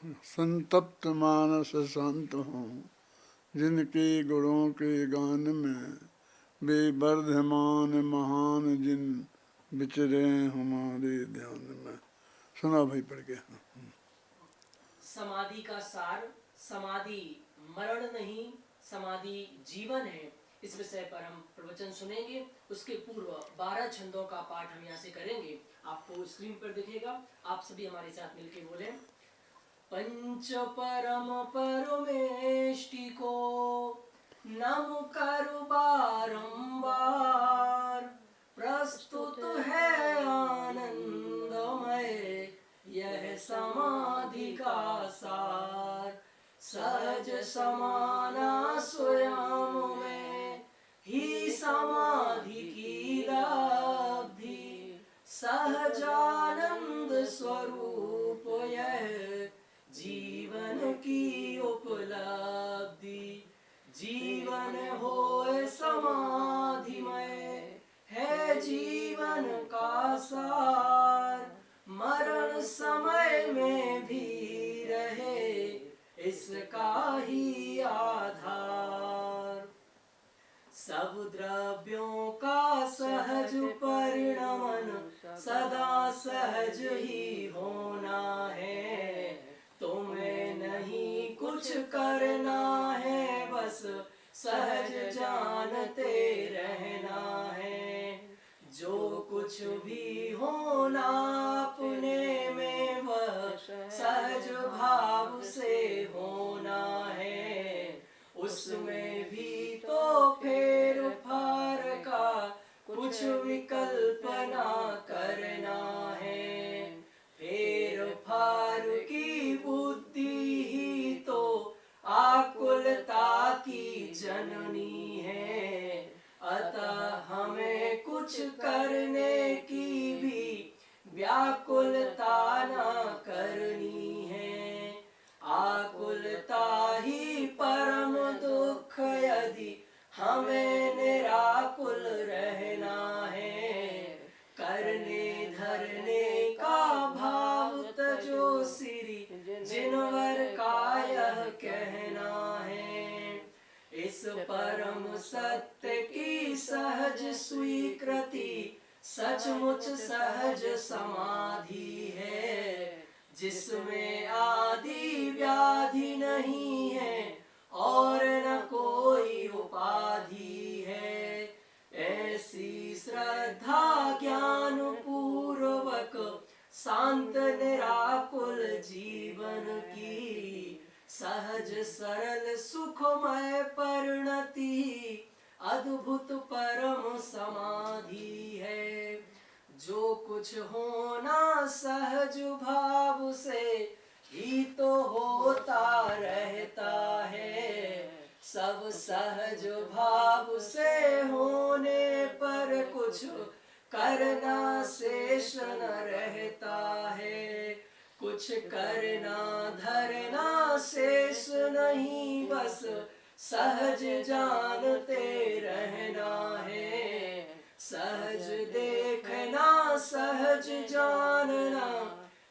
संतप्त मानस शांत हूँ, जिनके गुणों के गान में वे वर्धमान महान जिन विचरे हमारे ध्यान में। सुना भाई पढ़ के। समाधि का सार, समाधि मरण नहीं, समाधि जीवन है। इस विषय पर हम प्रवचन सुनेंगे। उसके पूर्व 12 छंदों का पाठ हम यहाँ से करेंगे। आपको स्क्रीन पर दिखेगा, आप सभी हमारे साथ मिलके बोलें। पंच परम परमेष्टि को नम करु बारंबार, प्रस्तुत है आनंदमय यह समाधि का सार। सहज समाना स्वयं में ही समाधि की लब्धि, सहजानंद स्वरूप यह जीवन की उपलब्धि। जीवन होए समाधिमय है जीवन का सार, मरण समय में भी रहे इसका ही आधार। सब द्रव्यों का सहज परिणमन सदा सहज ही होना है। तुम्हें नहीं कुछ करना है, बस सहज जानते रहना है। जो कुछ भी होना अपने में वह सहज भाव से होना है। उसमें भी तो फेर फार का कुछ विकल्प ना करना है। फेर फार की बुद्धि ही तो आकुलता की जननी है। अतः हमें कुछ करने की भी व्याकुलता ना करनी है। आकुलता ही परम दुख यदि हमें निराकुल रहना है। करने धरने का भाव तजो सिरी जिनवर का यह कहना है। इस परम सत्य की सहज स्वीकृति सचमुच सहज समाधि है, जिसमें आदि व्याधि नहीं है और न कोई उपाधि है। ऐसी श्रद्धा ज्ञान पूर्वक शांत निराकुल जीवन की सहज सरल सुखमय परिणति अद्भुत परम समाधि है। जो कुछ होना सहज भाव से ही तो होता रहता है। सब सहज भाव से होने पर कुछ करना शेष न रहता है। कुछ करना धरना शेष नहीं, बस सहज जानते रहना है। सहज देखना सहज जानना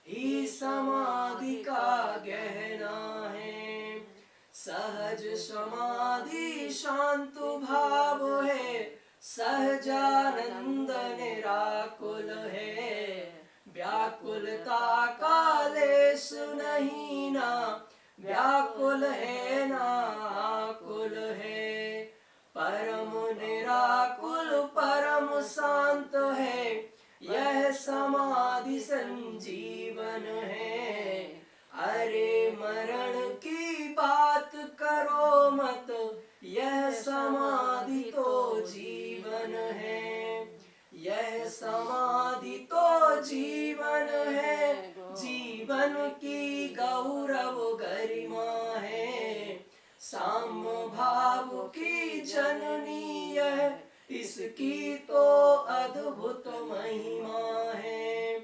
ही समाधि का गहना है। सहज समाधि शांत भाव है, सहजानंद निराकुल है। व्याकुलता का लेस नहीं ना, व्याकुल है ना आकुल है। परम निराकुल परम शांत है, यह समाधि संजीवन है। अरे मरण की बात करो मत, यह समाधि तो जीवन है। यह समाधि तो जीवन है, जीवन की गौरव गरिमा है। साम भाव की जननी है, इसकी तो अद्भुत महिमा है।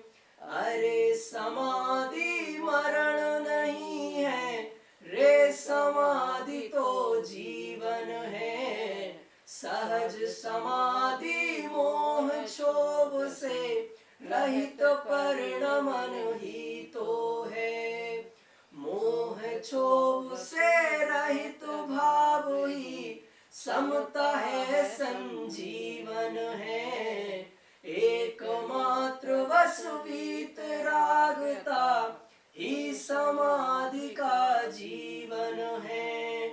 अरे समाधि मरण नहीं है, रे समाधि तो जीवन है। सहज समाधि मोह क्षोभ से रहित परिणमन ही तो है। मोह क्षोभ से रहित भाव ही समता है, संजीवन है। एकमात्र वस वीतरागता ही समाधि का जीवन है।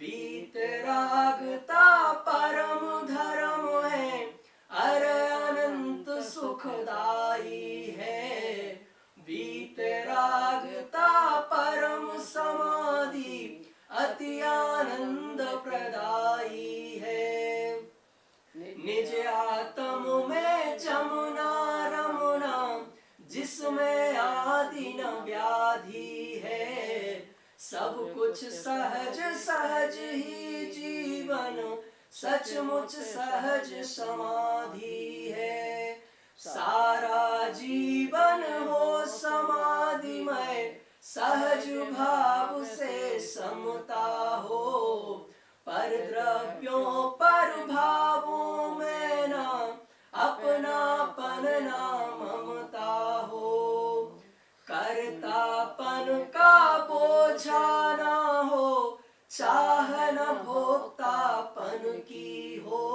वीतरागता परम धर्म है, अरे अनंत सुखदाई है। वीतरागता परम समाधि अति आनंद प्रदायी है। निज आत्म में जमुना रमुना, जिसमें आदि न व्याधि है। सब कुछ सहज सहज ही जीवन, सचमुच सहज समाधि है। सारा जीवन हो समाधिमय, सहज भाव से समता हो। पर द्रव्यों पर भावों में ना अपनापन ना ममता हो। कर्तापन का बोझा ना हो, चाह न भोक्तापन की हो।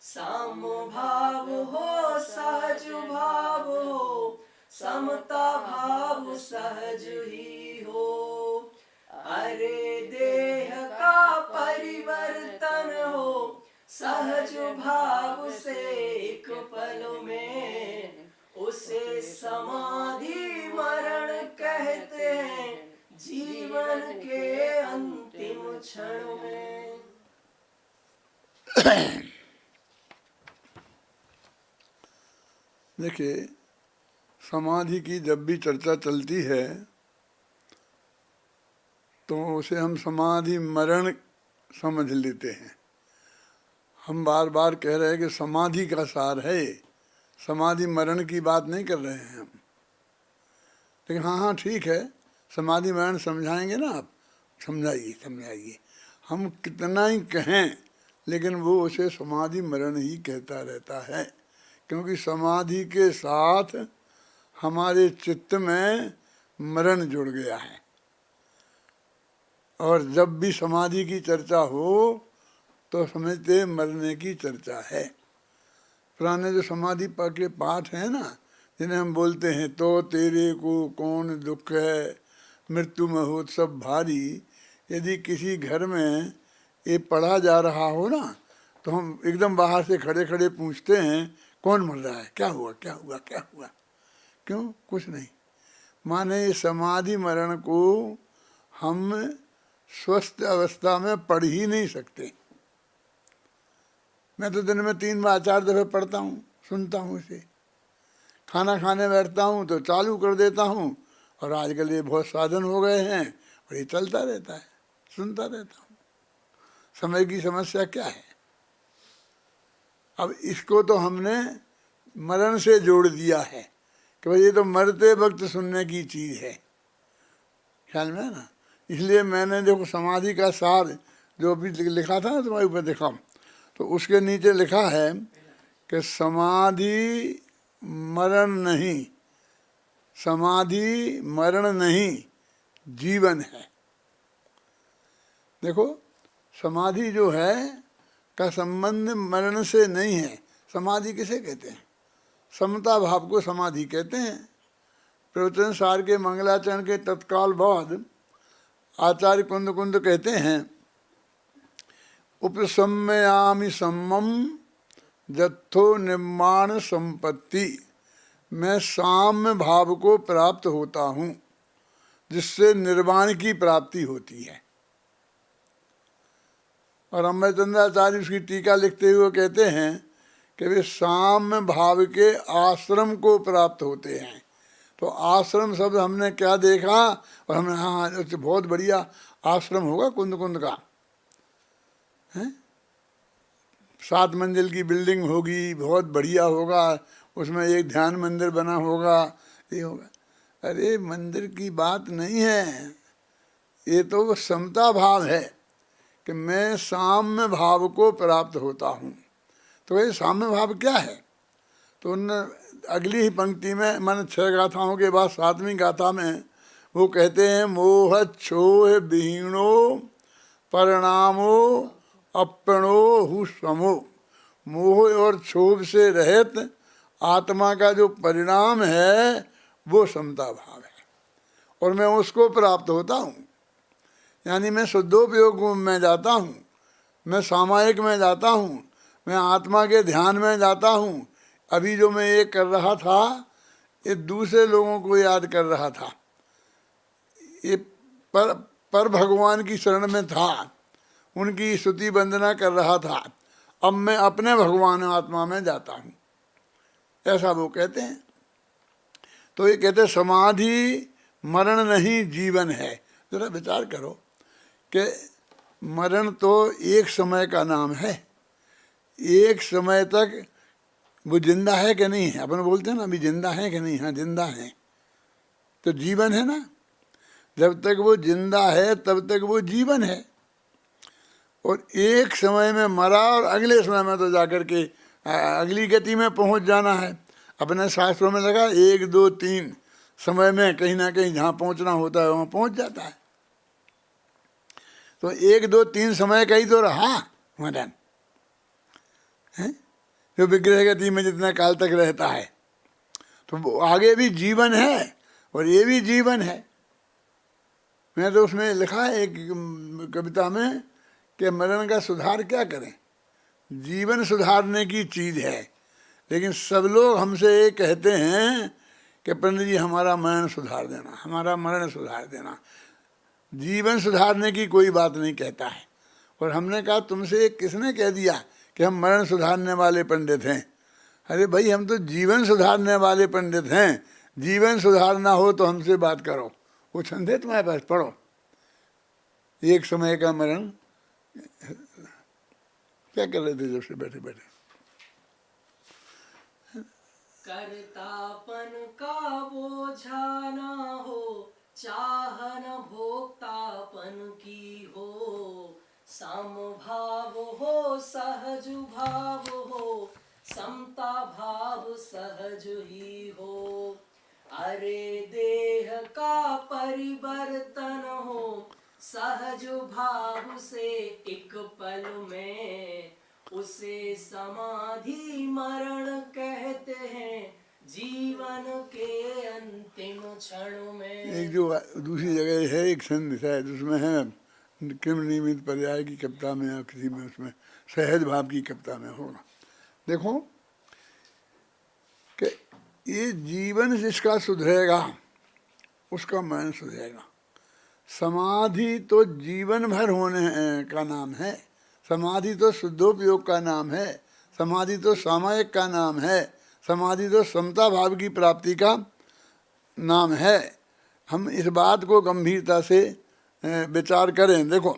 साम भाव हो, सहज भाव हो, समता भाव सहज ही हो। अरे देह का परिवर्तन हो, सहज भाव से एक पल में। उसे समाधि मरण कहते हैं, जीवन के अंतिम क्षण में। देखिए, समाधि की जब भी चर्चा चलती है तो उसे हम समाधि मरण समझ लेते हैं। हम बार बार कह रहे हैं कि समाधि का सार है, समाधि मरण की बात नहीं कर रहे हैं हम। लेकिन हाँ ठीक है, समाधि मरण समझाएंगे ना आप, समझाइए समझाइए। हम कितना ही कहें लेकिन वो उसे समाधि मरण ही कहता रहता है, क्योंकि समाधि के साथ हमारे चित्त में मरण जुड़ गया है। और जब भी समाधि की चर्चा हो तो समझते मरने की चर्चा है। पुराने जो समाधि के पाठ हैं ना, जिन्हें हम बोलते हैं तो तेरे को कौन दुख है, मृत्यु महोत्सव भारी, यदि किसी घर में ये पढ़ा जा रहा हो ना तो हम एकदम बाहर से खड़े खड़े पूछते हैं कौन मर रहा है, क्या हुआ क्या हुआ क्या हुआ। क्यों? कुछ नहीं। माने ये समाधि मरण को हम स्वस्थ अवस्था में पढ़ ही नहीं सकते। मैं तो दिन में 3 बार 4 दफ़े पढ़ता हूँ, सुनता हूँ इसे। खाना खाने बैठता हूँ तो चालू कर देता हूँ, और आजकल ये बहुत साधन हो गए हैं और ये चलता रहता है, सुनता रहता हूँ। समय की समस्या क्या है? अब इसको तो हमने मरण से जोड़ दिया है कि भाई ये तो मरते वक्त सुनने की चीज़ है, ख्याल में है ना। इसलिए मैंने देखो समाधि का सार जो भी लिखा था ना तुम्हारे ऊपर देखा, तो उसके नीचे लिखा है कि समाधि मरण नहीं, समाधि मरण नहीं जीवन है। देखो समाधि जो है का संबंध मरण से नहीं है। समाधि किसे कहते हैं? समता भाव को समाधि कहते हैं। प्रवचन सार के मंगलाचरण के तत्काल बाद आचार्य कुंद कुंद कहते हैं, उपसम्मयामि सम्मम जत्थो निर्माण संपत्ति। मैं साम्य भाव को प्राप्त होता हूँ जिससे निर्वाण की प्राप्ति होती है। और अमरचंद्राचार्य उसकी टीका लिखते हुए कहते हैं कि वे साम्य भाव के आश्रम को प्राप्त होते हैं। तो आश्रम शब्द हमने क्या देखा, और हमने हाँ बहुत बढ़िया आश्रम होगा कुंद कुंद का, हैं? 7 मंजिल की बिल्डिंग होगी, बहुत बढ़िया होगा, उसमें एक ध्यान मंदिर बना होगा, ये होगा। अरे मंदिर की बात नहीं है, ये तो समता भाव है कि मैं साम्य भाव को प्राप्त होता हूँ। तो ये साम्य भाव क्या है? तो उन अगली ही पंक्ति में, मैंने 6 गाथाओं के बाद 7वीं गाथा में वो कहते हैं मोह क्षोह विहीणो परिणामो अपणो हु समो। मोह और क्षोभ से रहित आत्मा का जो परिणाम है वो समता भाव है, और मैं उसको प्राप्त होता हूँ। यानी मैं शुद्धोपयोग में जाता हूँ, मैं सामायिक में जाता हूँ, मैं आत्मा के ध्यान में जाता हूँ। अभी जो मैं ये कर रहा था ये दूसरे लोगों को याद कर रहा था, ये पर भगवान की शरण में था, उनकी स्तुति वंदना कर रहा था। अब मैं अपने भगवान आत्मा में जाता हूँ, ऐसा वो कहते हैं। तो ये कहते समाधि मरण नहीं जीवन है। जरा विचार करो कि मरण तो एक समय का नाम है, एक समय तक वो जिंदा है कि नहीं है। अपन बोलते हैं ना अभी जिंदा है कि नहीं, हाँ जिंदा है, तो जीवन है ना। जब तक वो जिंदा है तब तक वो जीवन है। और एक समय में मरा और अगले समय में तो जाकर के अगली गति में पहुंच जाना है। अपने शास्त्रों में लगा 1 2 3 समय में कहीं ना कहीं जहाँ पहुंचना होता है वहाँ पहुंच जाता है। तो 1 2 3 समय का ही तो रहा मरण है, जो विग्रह गति में जितना काल तक रहता है। तो आगे भी जीवन है और ये भी जीवन है। मैं तो उसमें लिखा है एक कविता में कि मरण का सुधार क्या करें, जीवन सुधारने की चीज़ है। लेकिन सब लोग हमसे ये कहते हैं कि पंडित जी हमारा मरण सुधार देना, हमारा मरण सुधार देना। जीवन सुधारने की कोई बात नहीं कहता है। और हमने कहा तुमसे किसने कह दिया कि हम मरण सुधारने वाले पंडित हैं। अरे भाई हम तो जीवन सुधारने वाले पंडित हैं। जीवन सुधारना हो तो हमसे बात करो। वो छंद है तुम्हारे पास, पढ़ो। एक समय का मरण क्या कर रहे थे जब से बैठे बैठे? कर्तापन का बोझा ना हो, चाहन भोक्तापन की हो, समभाव हो सहज भाव हो, समता भाव सहज ही हो। अरे देह का परिवर्तन हो, सहज भाव से एक पल में, उसे समाधि मरण कहते हैं, जीवन के अंतिम क्षण में। एक जो दूसरी जगह है एक संधि शायद उसमें है किम नियमित पर्याय की कविता में या किसी में, उसमें सहज भाव की कविता में होगा। देखो कि ये जीवन जिसका सुधरेगा उसका मन सुधरेगा। समाधि तो जीवन भर होने का नाम है, समाधि तो शुद्धोपयोग का नाम है, समाधि तो सामायिक का नाम है, समाधि तो समता भाव की प्राप्ति का नाम है। हम इस बात को गंभीरता से विचार करें। देखो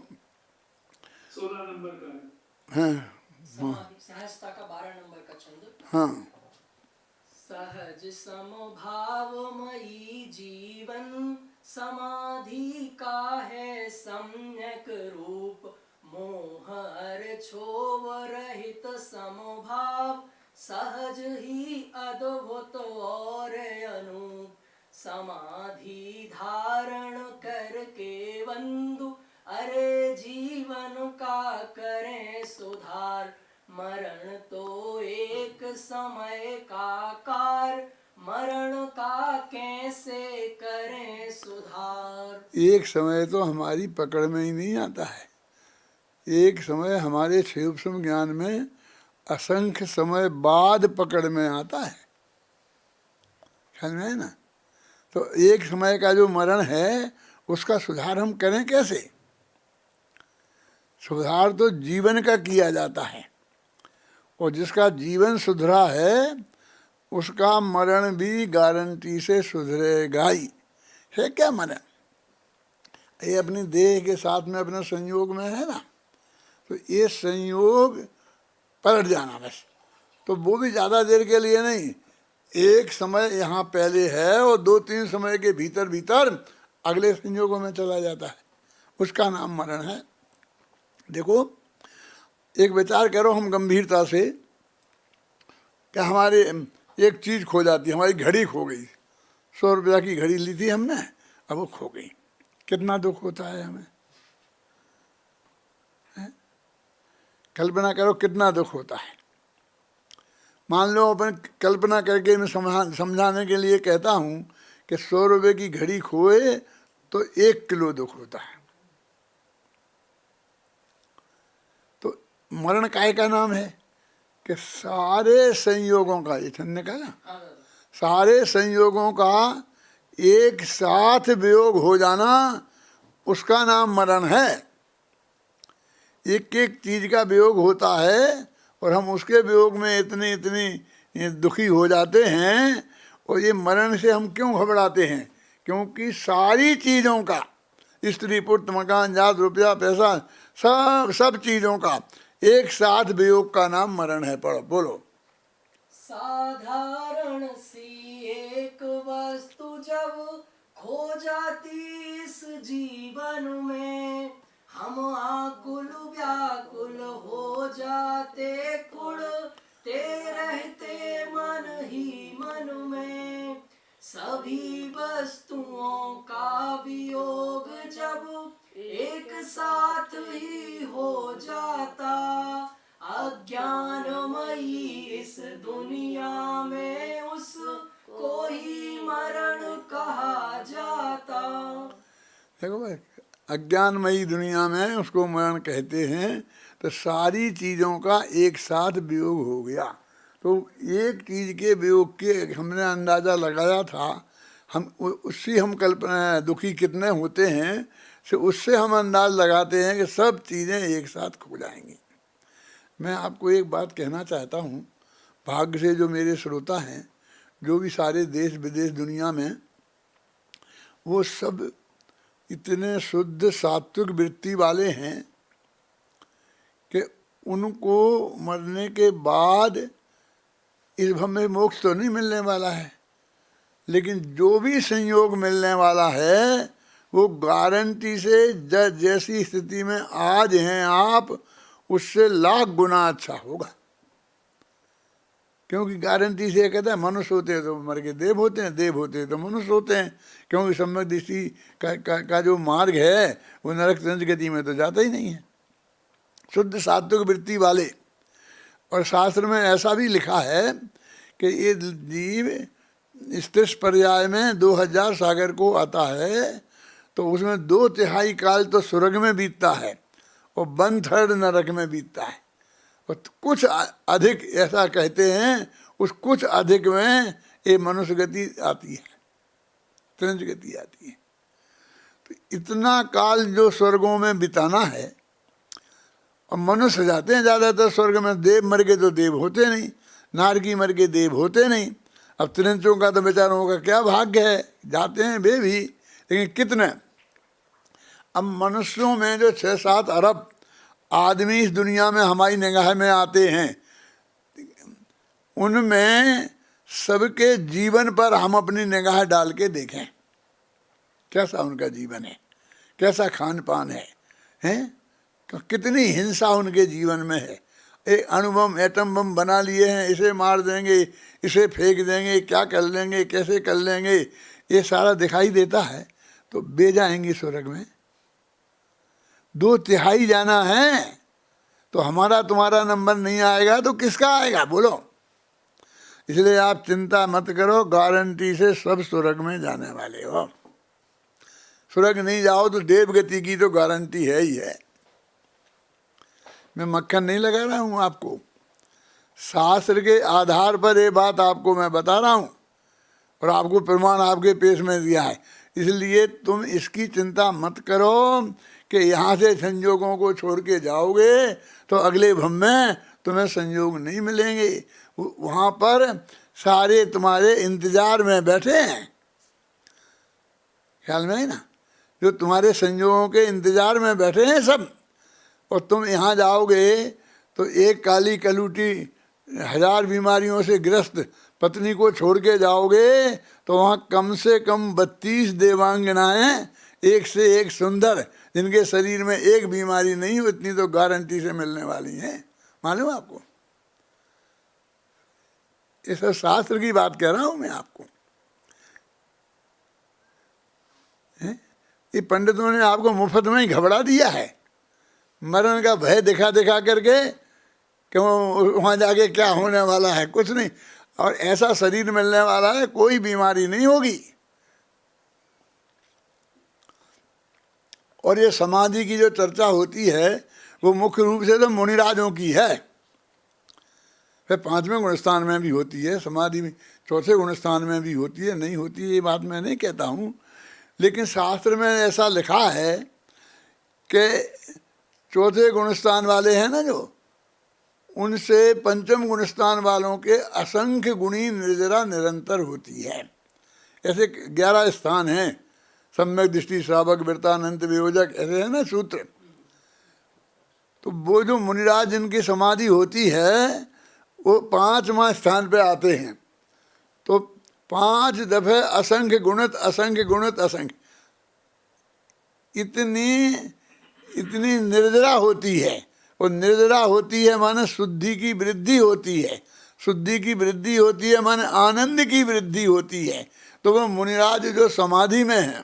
16 नंबर का है सहजता का 12 नंबर का छंद। हाँ, सहज समभावमयी जीवन, समाधि का है सम्यक रूप, मोह हर क्षोभ रहित समभाव, सहज ही अद्भुत और अनूप। समाधि धारण करके बंधु, अरे जीवन का करें सुधार, मरण तो एक समय का कार, मरण का कैसे करें सुधार। एक समय तो हमारी पकड़ में ही नहीं आता है। एक समय हमारे सूक्ष्म ज्ञान में असंख्य समय बाद पकड़ में आता है। ख्याल में है ना? तो एक समय का जो मरण है उसका सुधार हम करें कैसे? सुधार तो जीवन का किया जाता है, और जिसका जीवन सुधरा है उसका मरण भी गारंटी से सुधरेगा ही। है क्या मरण? ये अपनी देह के साथ में अपना संयोग में है ना, तो ये संयोग पलट जाना बस। तो वो भी ज़्यादा देर के लिए नहीं, एक समय यहाँ पहले है और 2-3 समय के भीतर भीतर अगले संयोगों में चला जाता है, उसका नाम मरण है। देखो एक विचार करो हम गंभीरता से कि हमारे एक चीज़ खो जाती है, हमारी घड़ी खो गई। 100 रुपया की घड़ी ली थी हमने, अब वो खो गई। कितना दुख होता है हमें, हैं? कल्पना करो कितना दुख होता है। मान लो अपन कल्पना करके मैं समझाने के लिए कहता हूँ कि 100 रुपये की घड़ी खोए तो 1 किलो दुख होता है। तो मरण काय का नाम है कि सारे संयोगों का, ये ने कहा ना, हाँ दादा। सारे संयोगों का एक साथ वियोग हो जाना, उसका नाम मरण है। एक एक चीज का वियोग होता है और हम उसके वियोग में इतने इतने दुखी हो जाते हैं। और ये मरण से हम क्यों घबराते हैं? क्योंकि सारी चीज़ों का, स्त्री पुत्र मकान जात रुपया पैसा, सब चीज़ों का एक साथ वियोग का नाम मरण है। पढ़ो, बोलो। साधारण सी एक वस्तु जब खो जाती इस जीवन में, हम आकुल व्याकुल हो जाते, कुढ़ते रहते मन ही मन में। सभी वस्तुओं का वियोग जब एक साथ ही हो जाता, अज्ञानमयी इस दुनिया में उसको ही मरण कहा जाता। देखो भाई, अज्ञानमयी दुनिया में उसको मरण कहते हैं। तो सारी चीज़ों का एक साथ वियोग हो गया। तो एक चीज़ के वियोग के हमने अंदाज़ा लगाया था, हम उससे हम कल्पना दुखी कितने होते हैं, से उससे हम अंदाज लगाते हैं कि सब चीज़ें एक साथ खो जाएंगी। मैं आपको एक बात कहना चाहता हूँ, भाग्य से जो मेरे श्रोता हैं, जो भी सारे देश विदेश दुनिया में, वो सब इतने शुद्ध सात्विक वृत्ति वाले हैं कि उनको मरने के बाद इस भव में मोक्ष तो नहीं मिलने वाला है, लेकिन जो भी संयोग मिलने वाला है वो गारंटी से जैसी स्थिति में आज हैं आप, उससे लाख गुना अच्छा होगा। क्योंकि गारंटी से कहता है मनुष्य होते हैं तो मर के देव होते हैं, देव होते हैं तो मनुष्य होते हैं। क्योंकि सम्यक दृष्टि का जो मार्ग है वो नरक तंज गति में तो जाता ही नहीं है। शुद्ध सात्विक वृत्ति वाले, और शास्त्र में ऐसा भी लिखा है कि ये जीव स्त्रीश पर्याय में 2000 सागर को आता है, तो उसमें 2/3 काल तो स्वर्ग में बीतता है और 1/3 नरक में बीतता है। और कुछ अधिक ऐसा कहते हैं, उस कुछ अधिक में ये मनुष्य गति आती है, त्रिंज गति आती है। तो इतना काल जो स्वर्गों में बिताना है, और मनुष्य जाते हैं ज़्यादातर स्वर्ग में। देव मर के तो देव होते नहीं, नारकी मर के देव होते नहीं। अब त्रिंचों का तो बेचारों का क्या भाग्य है, जाते हैं वे भी, लेकिन कितने। अब मनुष्यों में जो 6-7 अरब आदमी इस दुनिया में हमारी निगाह में आते हैं, उनमें सबके जीवन पर हम अपनी निगाह डाल के देखें कैसा उनका जीवन है, कैसा खान पान है, हैं? कितनी हिंसा उनके जीवन में है। एक अणुबम एटम बम बना लिए हैं, इसे मार देंगे, इसे फेंक देंगे, क्या कर लेंगे, कैसे कर लेंगे, ये सारा दिखाई देता है। तो बे जाएंगे स्वर्ग में। 2/3 जाना है तो हमारा तुम्हारा नंबर नहीं आएगा तो किसका आएगा, बोलो। इसलिए आप चिंता मत करो, गारंटी से सब स्वर्ग में जाने वाले हो। स्वर्ग नहीं जाओ तो देवगति की तो गारंटी है ही है। मैं मक्खन नहीं लगा रहा हूँ आपको, शास्त्र के आधार पर ये बात आपको मैं बता रहा हूँ और आपको प्रमाण आपके पेश में दिया है। इसलिए तुम इसकी चिंता मत करो कि यहाँ से संयोगों को छोड़ के जाओगे तो अगले भव में तुम्हें संयोग नहीं मिलेंगे। वहाँ पर सारे तुम्हारे इंतजार में बैठे हैं, ख्याल में है ना, जो तुम्हारे संयोगों के इंतजार में बैठे हैं सब। और तुम यहाँ जाओगे तो एक काली कलूटी 1000 बीमारियों से ग्रस्त पत्नी को छोड़ के जाओगे तो वहाँ कम से कम 32 देवांगनाएं, एक से एक सुंदर, जिनके शरीर में एक बीमारी नहीं हो, इतनी तो गारंटी से मिलने वाली हैं। मालूम आपको, ये सब शास्त्र की बात कह रहा हूँ मैं आपको, हैं? ये पंडितों ने आपको मुफ्त में ही घबरा दिया है, मरण का भय दिखा दिखा करके कि वहाँ जाके क्या होने वाला है, कुछ नहीं। और ऐसा शरीर मिलने वाला है, कोई बीमारी नहीं होगी। और ये समाधि की जो चर्चा होती है वो मुख्य रूप से तो मुनिराजों की है, फिर 5वें गुणस्थान में भी होती है समाधि में, 4थे गुणस्थान में भी होती है, नहीं होती है ये बात मैं नहीं कहता हूँ, लेकिन शास्त्र में ऐसा लिखा है कि 4थे गुणस्थान वाले हैं ना जो, उनसे 5म गुणस्थान वालों के असंख्य गुणी निर्जरा निरंतर होती है। ऐसे 11 स्थान हैं, सम्यक दृष्टि, श्रावक, वृत्तानंत, वियोजक, ऐसे है ना सूत्र। तो वो जो मुनिराज जिनकी समाधि होती है वो 5वां स्थान पे आते हैं। तो 5 दफे असंख्य गुणत असंख्य गुणत असंख्य, इतनी निर्जरा होती है। और निर्जरा होती है माने शुद्धि की वृद्धि होती है, शुद्धि की वृद्धि होती है माने आनंद की वृद्धि होती है। तो वो मुनिराज जो समाधि में है,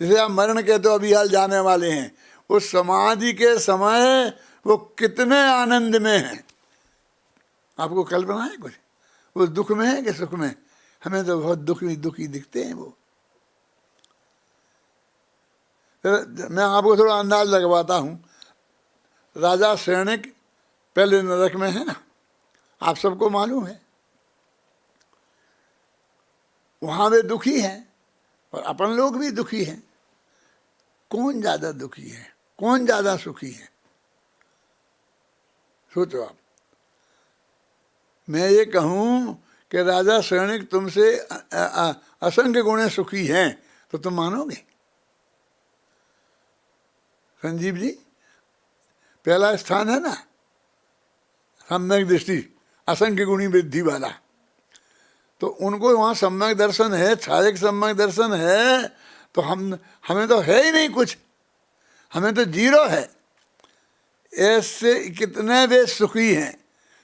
जैसे आप मरण के तो अभी हाल जाने वाले हैं, उस समाधि के समय वो कितने आनंद में हैं, आपको कल्पना है कुछ? वो दुख में है कि सुख में? हमें तो बहुत दुखी दिखते हैं वो। मैं आपको थोड़ा अंदाज लगवाता हूँ। राजा सैनिक पहले नरक में है ना, आप सबको मालूम है। वहाँ वे दुखी हैं और अपन लोग भी दुखी हैं। कौन ज़्यादा दुखी है, कौन ज़्यादा सुखी है? सोचो आप। मैं ये कहूँ कि राजा सैनिक तुमसे असंख्य गुणे सुखी हैं तो तुम मानोगे? संजीव जी, पहला स्थान है ना सम्यक दृष्टि, असंख्य गुणी वृद्धि वाला, तो उनको वहाँ सम्यक दर्शन है, छायक सम्यक दर्शन है। तो हमें तो है ही नहीं कुछ, हमें तो जीरो है। ऐसे कितने वे सुखी हैं,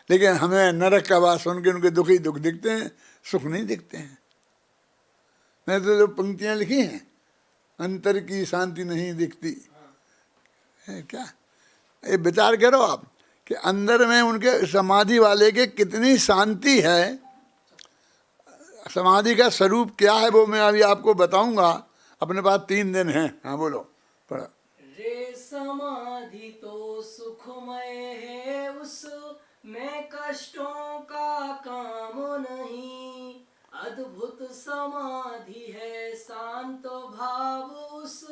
लेकिन हमें नरक का बात सुन के उनके दुखी दुख दिखते हैं, सुख नहीं दिखते हैं। मैंने तो जो पंक्तियाँ लिखी हैं, अंतर की शांति नहीं दिखती है क्या, ये विचार करो आप कि अंदर में उनके समाधि वाले के कितनी शांति है। समाधि का स्वरूप क्या है वो मैं अभी आपको बताऊंगा। अपने पास 3 दिन हैं। हाँ बोलो, पढ़ो। रे समाधि तो सुखमय है, उस में कष्टों का काम नहीं। अद्भुत समाधि है शांत भाव, उस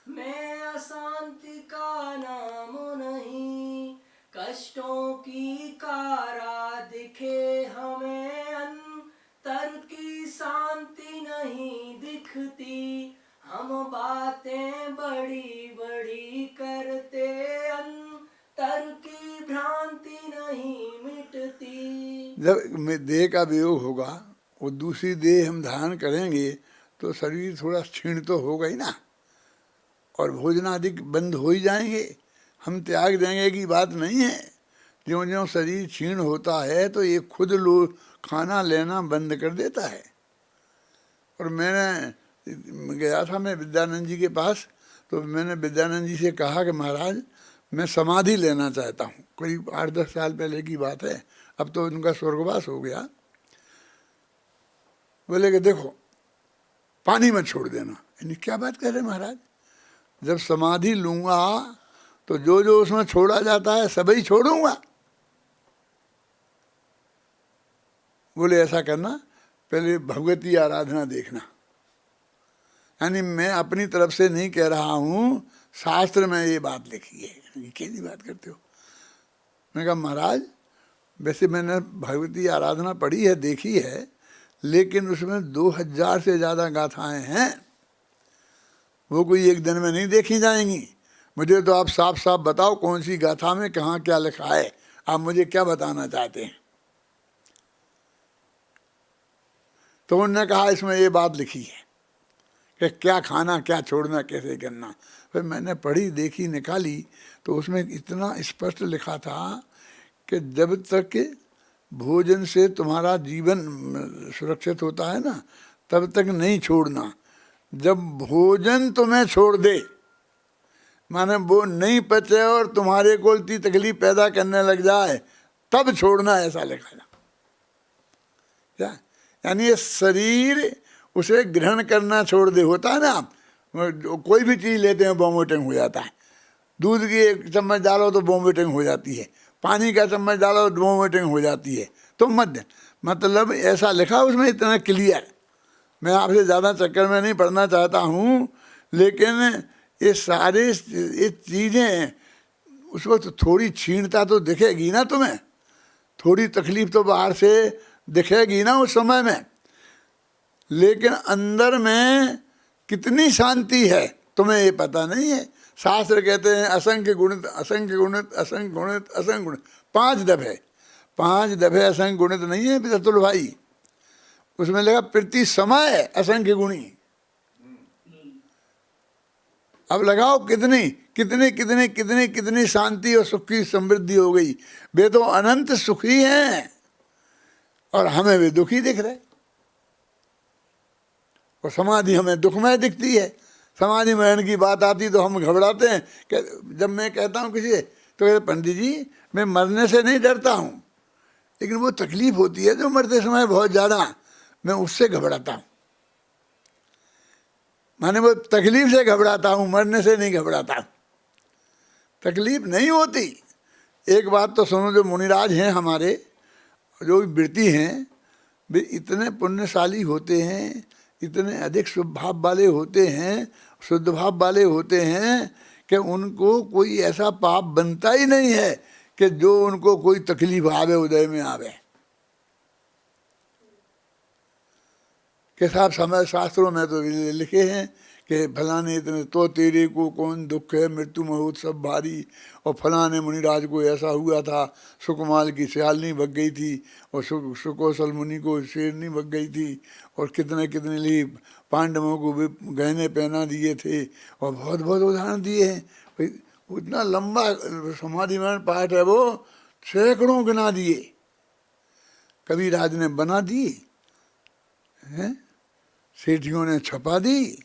में अशांति का नाम नहीं। कष्टों की कारा दिखे हमें, अंतर की शांति नहीं दिखती। हम बातें बड़ी बड़ी करते, अंतर की भ्रांति नहीं मिटती। जब देह का वियोग होगा, वो दूसरी देह हम धारण करेंगे तो शरीर थोड़ा क्षीण तो होगा ही ना, और भोजन आदि बंद हो ही जाएंगे। हम त्याग देंगे की बात नहीं है। ज्यों ज्यों शरीर क्षीण होता है तो ये खुद खाना लेना बंद कर देता है। और मैंने गया था मैं विद्यानंद जी के पास, तो मैंने विद्यानंद जी से कहा कि महाराज मैं समाधि लेना चाहता हूँ। करीब 8-10 साल पहले की बात है, अब तो उनका स्वर्गवास हो गया। बोले कि देखो पानी मत छोड़ देना। यानी क्या बात कर रहे महाराज, जब समाधि लूँगा तो जो जो उसमें छोड़ा जाता है सभी छोड़ूंगा। बोले ऐसा करना, पहले भगवती आराधना देखना। यानी मैं अपनी तरफ से नहीं कह रहा हूँ, शास्त्र में ये बात लिखी है। ये कैसी बात करते हो? मैंने कहा महाराज वैसे मैंने भगवती आराधना पढ़ी है, देखी है, लेकिन उसमें 2000 से ज़्यादा गाथाएं हैं। वो कोई एक दिन में नहीं देखी जाएंगी। मुझे तो आप साफ साफ बताओ कौन सी गाथा में कहाँ क्या लिखा है, आप मुझे क्या बताना चाहते हैं? तो उन्होंने कहा इसमें ये बात लिखी है कि क्या खाना, क्या छोड़ना, कैसे करना। फिर मैंने पढ़ी, देखी, निकाली, तो उसमें इतना स्पष्ट लिखा था कि जब तक भोजन से तुम्हारा जीवन सुरक्षित होता है ना, तब तक नहीं छोड़ना। जब भोजन तुम्हें छोड़ दे, माने वो नहीं पचे और तुम्हारे को इतनी तकलीफ पैदा करने लग जाए, तब छोड़ना, ऐसा लिखा है। क्या यानी ये शरीर उसे ग्रहण करना छोड़ दे। होता है ना, आप कोई भी चीज़ लेते हैं वॉमिटिंग हो जाता है, दूध की एक चम्मच डालो तो वॉमिटिंग हो जाती है, पानी का चम्मच डालो तो वॉमिटिंग हो जाती है। तो मतलब ऐसा लिखा उसमें इतना क्लियर। मैं आपसे ज़्यादा चक्कर में नहीं पढ़ना चाहता हूँ, लेकिन ये सारे ये चीज़ें उस वक्त थोड़ी क्षीणता तो दिखेगी ना तुम्हें, थोड़ी तकलीफ तो बाहर से दिखेगी ना उस समय में, लेकिन अंदर में कितनी शांति है तुम्हें ये पता नहीं है। शास्त्र कहते हैं असंख्य गुणित असंख्य गुणित असंख्य गुणित असंख्य गुणित, 5 दफे असंख्य गुणित नहीं है अतुल भाई, उसमें लगा प्रति समय असंख्य गुणी। अब लगाओ कितनी कितनी कितनी कितनी कितनी शांति और सुख की समृद्धि हो गई। वे तो अनंत सुखी हैं और हमें वे दुखी दिख रहे, और समाधि हमें दुखमय दिखती है। समाधि मरण की बात आती तो हम घबराते हैं। जब मैं कहता हूँ किसी तो कहते पंडित जी मैं मरने से नहीं डरता हूँ, लेकिन वो तकलीफ होती है जो मरते समय बहुत ज़्यादा, मैं उससे घबराता हूँ। माने वो तकलीफ से घबराता हूँ, मरने से नहीं घबराता। तकलीफ नहीं होती। एक बात तो सुनो, जो मुनिराज हैं हमारे, जो वृत्ति हैं, वे इतने पुण्यशाली होते हैं, इतने अधिक शुभ भाव वाले होते हैं, शुद्ध भाव वाले होते हैं कि उनको कोई ऐसा पाप बनता ही नहीं है कि जो उनको कोई तकलीफ आवे, उदय में आवे। के साहब समय शास्त्रों में तो लिखे हैं कि फलाने इतने तो तेरे को कौन दुख है, मृत्यु महोत्सव भारी, और फलाने मुनिराज को ऐसा हुआ था, सुकुमाल की सियालनी भग गई थी, और सुकौशल मुनि को शेरनी भग गई थी, और कितने कितने लिए पांडवों को भी गहने पहना दिए थे, और बहुत बहुत उदाहरण दिए हैं। भाई उतना लंबा समाधि में पाठ है, वो सैकड़ों गिना दिए। कबीरराज ने बना दी हैं, सेठियों ने छपा दी,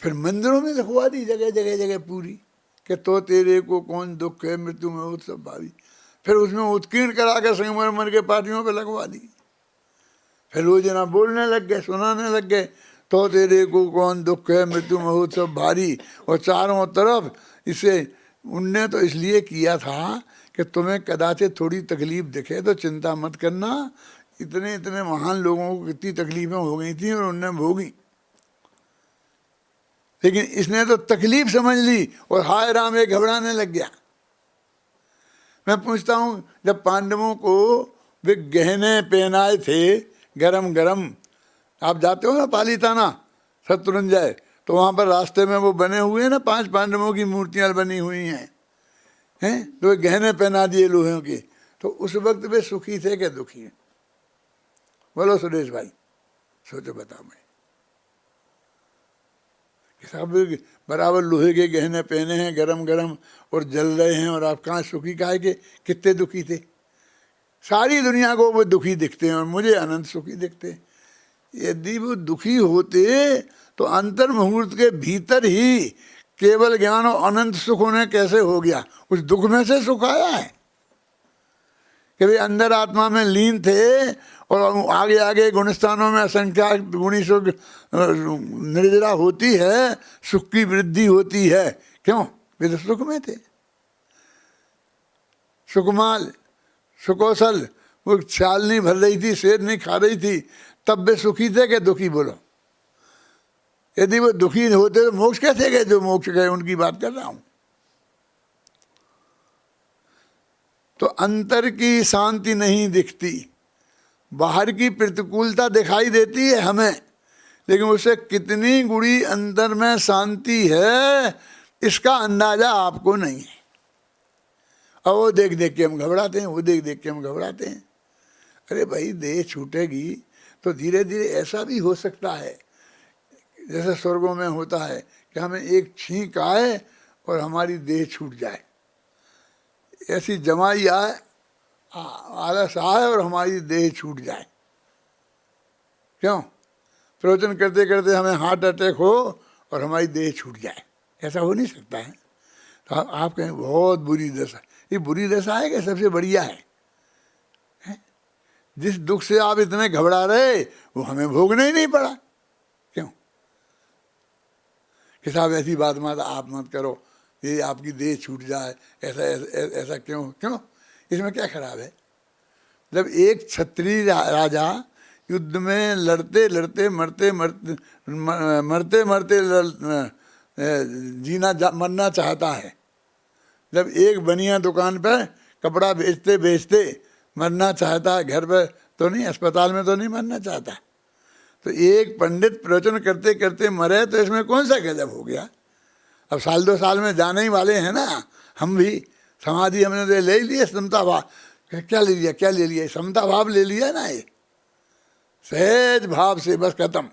फिर मंदिरों में लिखवा दी जगह जगह जगह पूरी, कि तो तेरे को कौन दुख है, मृत्यु में उत्सव भावी। फिर उसमें उत्कीर्ण करा के संगमरमर के पाटियों पे लगवा दी। फिर वो जना बोलने लग गए, सुनाने लग गए, तो तेरे को कौन दुख है, मृत्यु महोत्सव भारी। और चारों तरफ इसे उनने तो इसलिए किया था कि तुम्हें कदाचित थोड़ी तकलीफ दिखे तो चिंता मत करना। इतने इतने महान लोगों को कितनी तकलीफें हो गई थी और उनने भोगी, लेकिन इसने तो तकलीफ समझ ली और हाय राम ये घबराने लग गया। मैं पूछता हूँ, जब पांडवों को वे गहने पहनाए थे गरम गरम, आप जाते हो ना पालीताना शत्रुंजय, तो वहाँ पर रास्ते में वो बने हुए हैं ना 5 पांडवों की मूर्तियाँ बनी हुई हैं, तो वे गहने पहना दिए लोहे के। तो उस वक्त वे सुखी थे कि दुखी? बोलो सुरेश भाई, सोचो बताओ। मैं सब बराबर लोहे के गहने पहने हैं गरम गरम और जल रहे हैं, और आप कहाँ सुखी काहे के? कितने दुखी थे। सारी दुनिया को वो दुखी दिखते हैं और मुझे अनंत सुखी दिखते हैं। यदि वो दुखी होते तो अंतर मुहूर्त के भीतर ही केवल ज्ञान और अनंत सुख उन्हें कैसे हो गया? उस दुख में से सुख आया है कि भाई अंदर आत्मा में लीन थे, और आगे आगे गुणस्थानों में असंख्यात गुणी सुख निर्जरा होती है, सुख की वृद्धि होती है। क्यों? वे तो सुख में थे। सुकुमाल सुकौशल वो छाल नहीं भर रही थी, शेर नहीं खा रही थी, तब वे सुखी थे कि दुखी? बोलो। यदि वो दुखी होते तो मोक्ष कैसे गए? जो मोक्ष गए उनकी बात कर रहा हूं। तो अंतर की शांति नहीं दिखती, बाहर की प्रतिकूलता दिखाई देती है हमें, लेकिन उससे कितनी गुड़ी अंदर में शांति है इसका अंदाजा आपको नहीं है। और वो देख देख के हम घबराते हैं, वो देख देख के हम घबराते हैं। अरे भाई देह छूटेगी तो धीरे धीरे ऐसा भी हो सकता है जैसे स्वर्गों में होता है कि हमें एक छींक आए और हमारी देह छूट जाए, ऐसी जमाई आए, आलस आए और हमारी देह छूट जाए। क्यों? प्रवचन करते करते हमें हार्ट अटैक हो और हमारी देह छूट जाए, ऐसा हो नहीं सकता है। तो आप कहें बहुत बुरी दशा, ये बुरी दशा है कि सबसे बढ़िया है? जिस दुख से आप इतने घबरा रहे वो हमें भोगना ही नहीं पड़ा, क्यों? कि साहब ऐसी बात मत आप मत करो, ये आपकी देह छूट जाए, ऐसा ऐसा, ऐसा क्यों क्यों? इसमें क्या खराब है? जब एक क्षत्रिय राजा युद्ध में लड़ते लड़ते मरते मरते मरते मरते मरना चाहता है, जब एक बनिया दुकान पर कपड़ा बेचते बेचते मरना चाहता है, घर पर तो नहीं, अस्पताल में तो नहीं मरना चाहता, तो एक पंडित प्रवचन करते करते मरे तो इसमें कौन सा गजब हो गया? अब साल 2 साल में जाने ही वाले हैं ना हम भी। समाधि हमने तो ले लिया, समता भाव क्या ले लिया, क्या ले लिया? समता भाव ले लिया ना, ये सहज भाव से बस खत्म।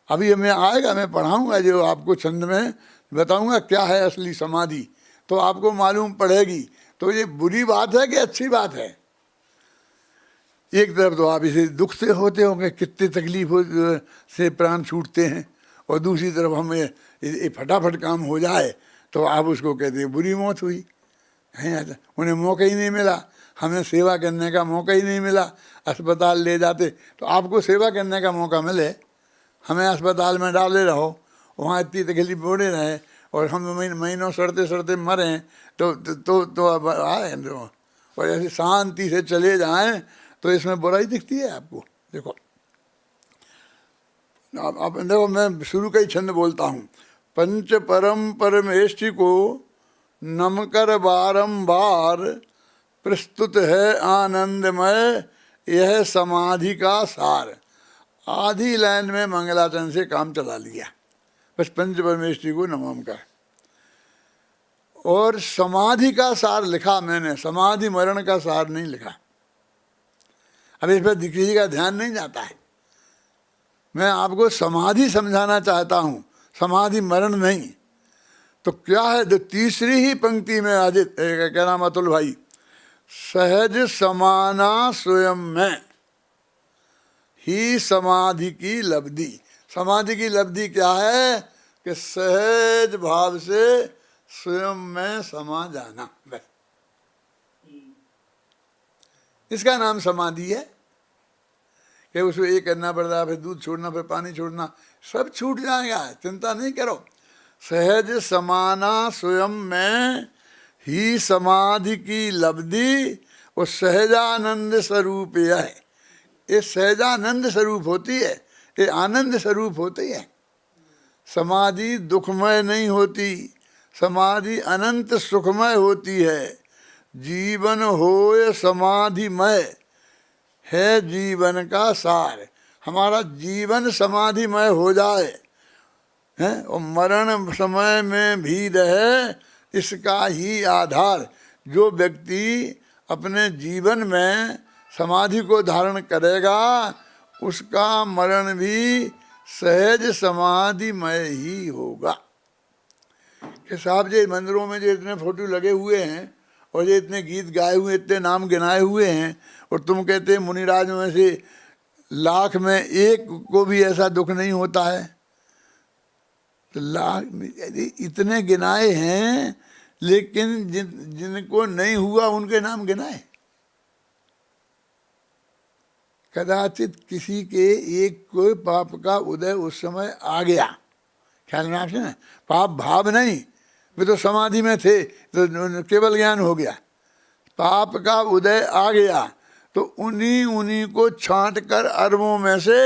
अभी मैं आएगा, मैं पढ़ाऊंगा जो आपको छंद में बताऊंगा क्या है असली समाधि, तो आपको मालूम पड़ेगी। तो ये बुरी बात है कि अच्छी बात है? एक तरफ तो आप इसे दुख से होते होंगे, कितने तकलीफ से प्राण छूटते हैं, और दूसरी तरफ हमें फटाफट काम हो जाए तो आप उसको कहते हैं बुरी मौत हुई है। उन्हें मौका ही नहीं मिला, हमें सेवा करने का मौका ही नहीं मिला। अस्पताल ले जाते तो आपको सेवा करने का मौका मिले, हमें अस्पताल में डाले रहो, वहाँ इतनी तकलीफ बोले रहे और हम महीनों सड़ते सड़ते मरें तो अब आए तो, और ऐसे शांति से चले जाएं तो इसमें बुराई दिखती है आपको? देखो आप देखो, मैं शुरू का ही छंद बोलता हूँ। पंच परम परमेष्टि को नमकर बारंबार प्रस्तुत है आनंदमय यह समाधि का सार। आधी लाइन में मंगलाचरण से काम चला लिया, बस पंच परमेष्टि को नमन कर। और समाधि का सार लिखा मैंने, समाधि मरण का सार नहीं लिखा। अब इस पर किसी का ध्यान नहीं जाता है। मैं आपको समाधि समझाना चाहता हूँ, समाधि मरण नहीं। तो क्या है, जो तीसरी ही पंक्ति में आदित क्या नाम अतुल भाई, सहज समाना स्वयं में ही समाधि की लब्धि। समाधि की लब्धि क्या है कि सहज भाव से स्वयं में समा जाना, बस इसका नाम समाधि है। कि उसको ये करना पड़ता, फिर दूध छोड़ना, फिर पानी छोड़ना, सब छूट जाएगा, चिंता नहीं करो। सहज समाना स्वयं में ही समाधि की लब्धि, वो सहजानंद स्वरूप यह है। ये सहजानंद स्वरूप होती है, ये आनंद स्वरूप होती है। समाधि दुखमय नहीं होती, समाधि अनंत सुखमय होती है। जीवन होय समाधिमय है जीवन का सार। हमारा जीवन समाधिमय हो जाए हैं, और मरण समय में भी रहे इसका ही आधार। जो व्यक्ति अपने जीवन में समाधि को धारण करेगा उसका मरण भी सहज समाधिमय ही होगा। कि साहब जी मंदिरों में जो इतने फोटो लगे हुए हैं और ये इतने गीत गाए हुए, इतने नाम गिनाए हुए हैं, और तुम कहते हैं मुनिराज में से लाख में एक को भी ऐसा दुख नहीं होता है। तो लाख इतने गिनाए हैं, लेकिन जिनको नहीं हुआ उनके नाम गिनाए। कदाचित किसी के एक को पाप का उदय उस समय आ गया, ख्याल में आपसे ना, पाप भाव नहीं, वे तो समाधि में थे तो केवल ज्ञान हो गया। पाप का उदय आ गया तो उन्हीं को छांट कर अरबों में से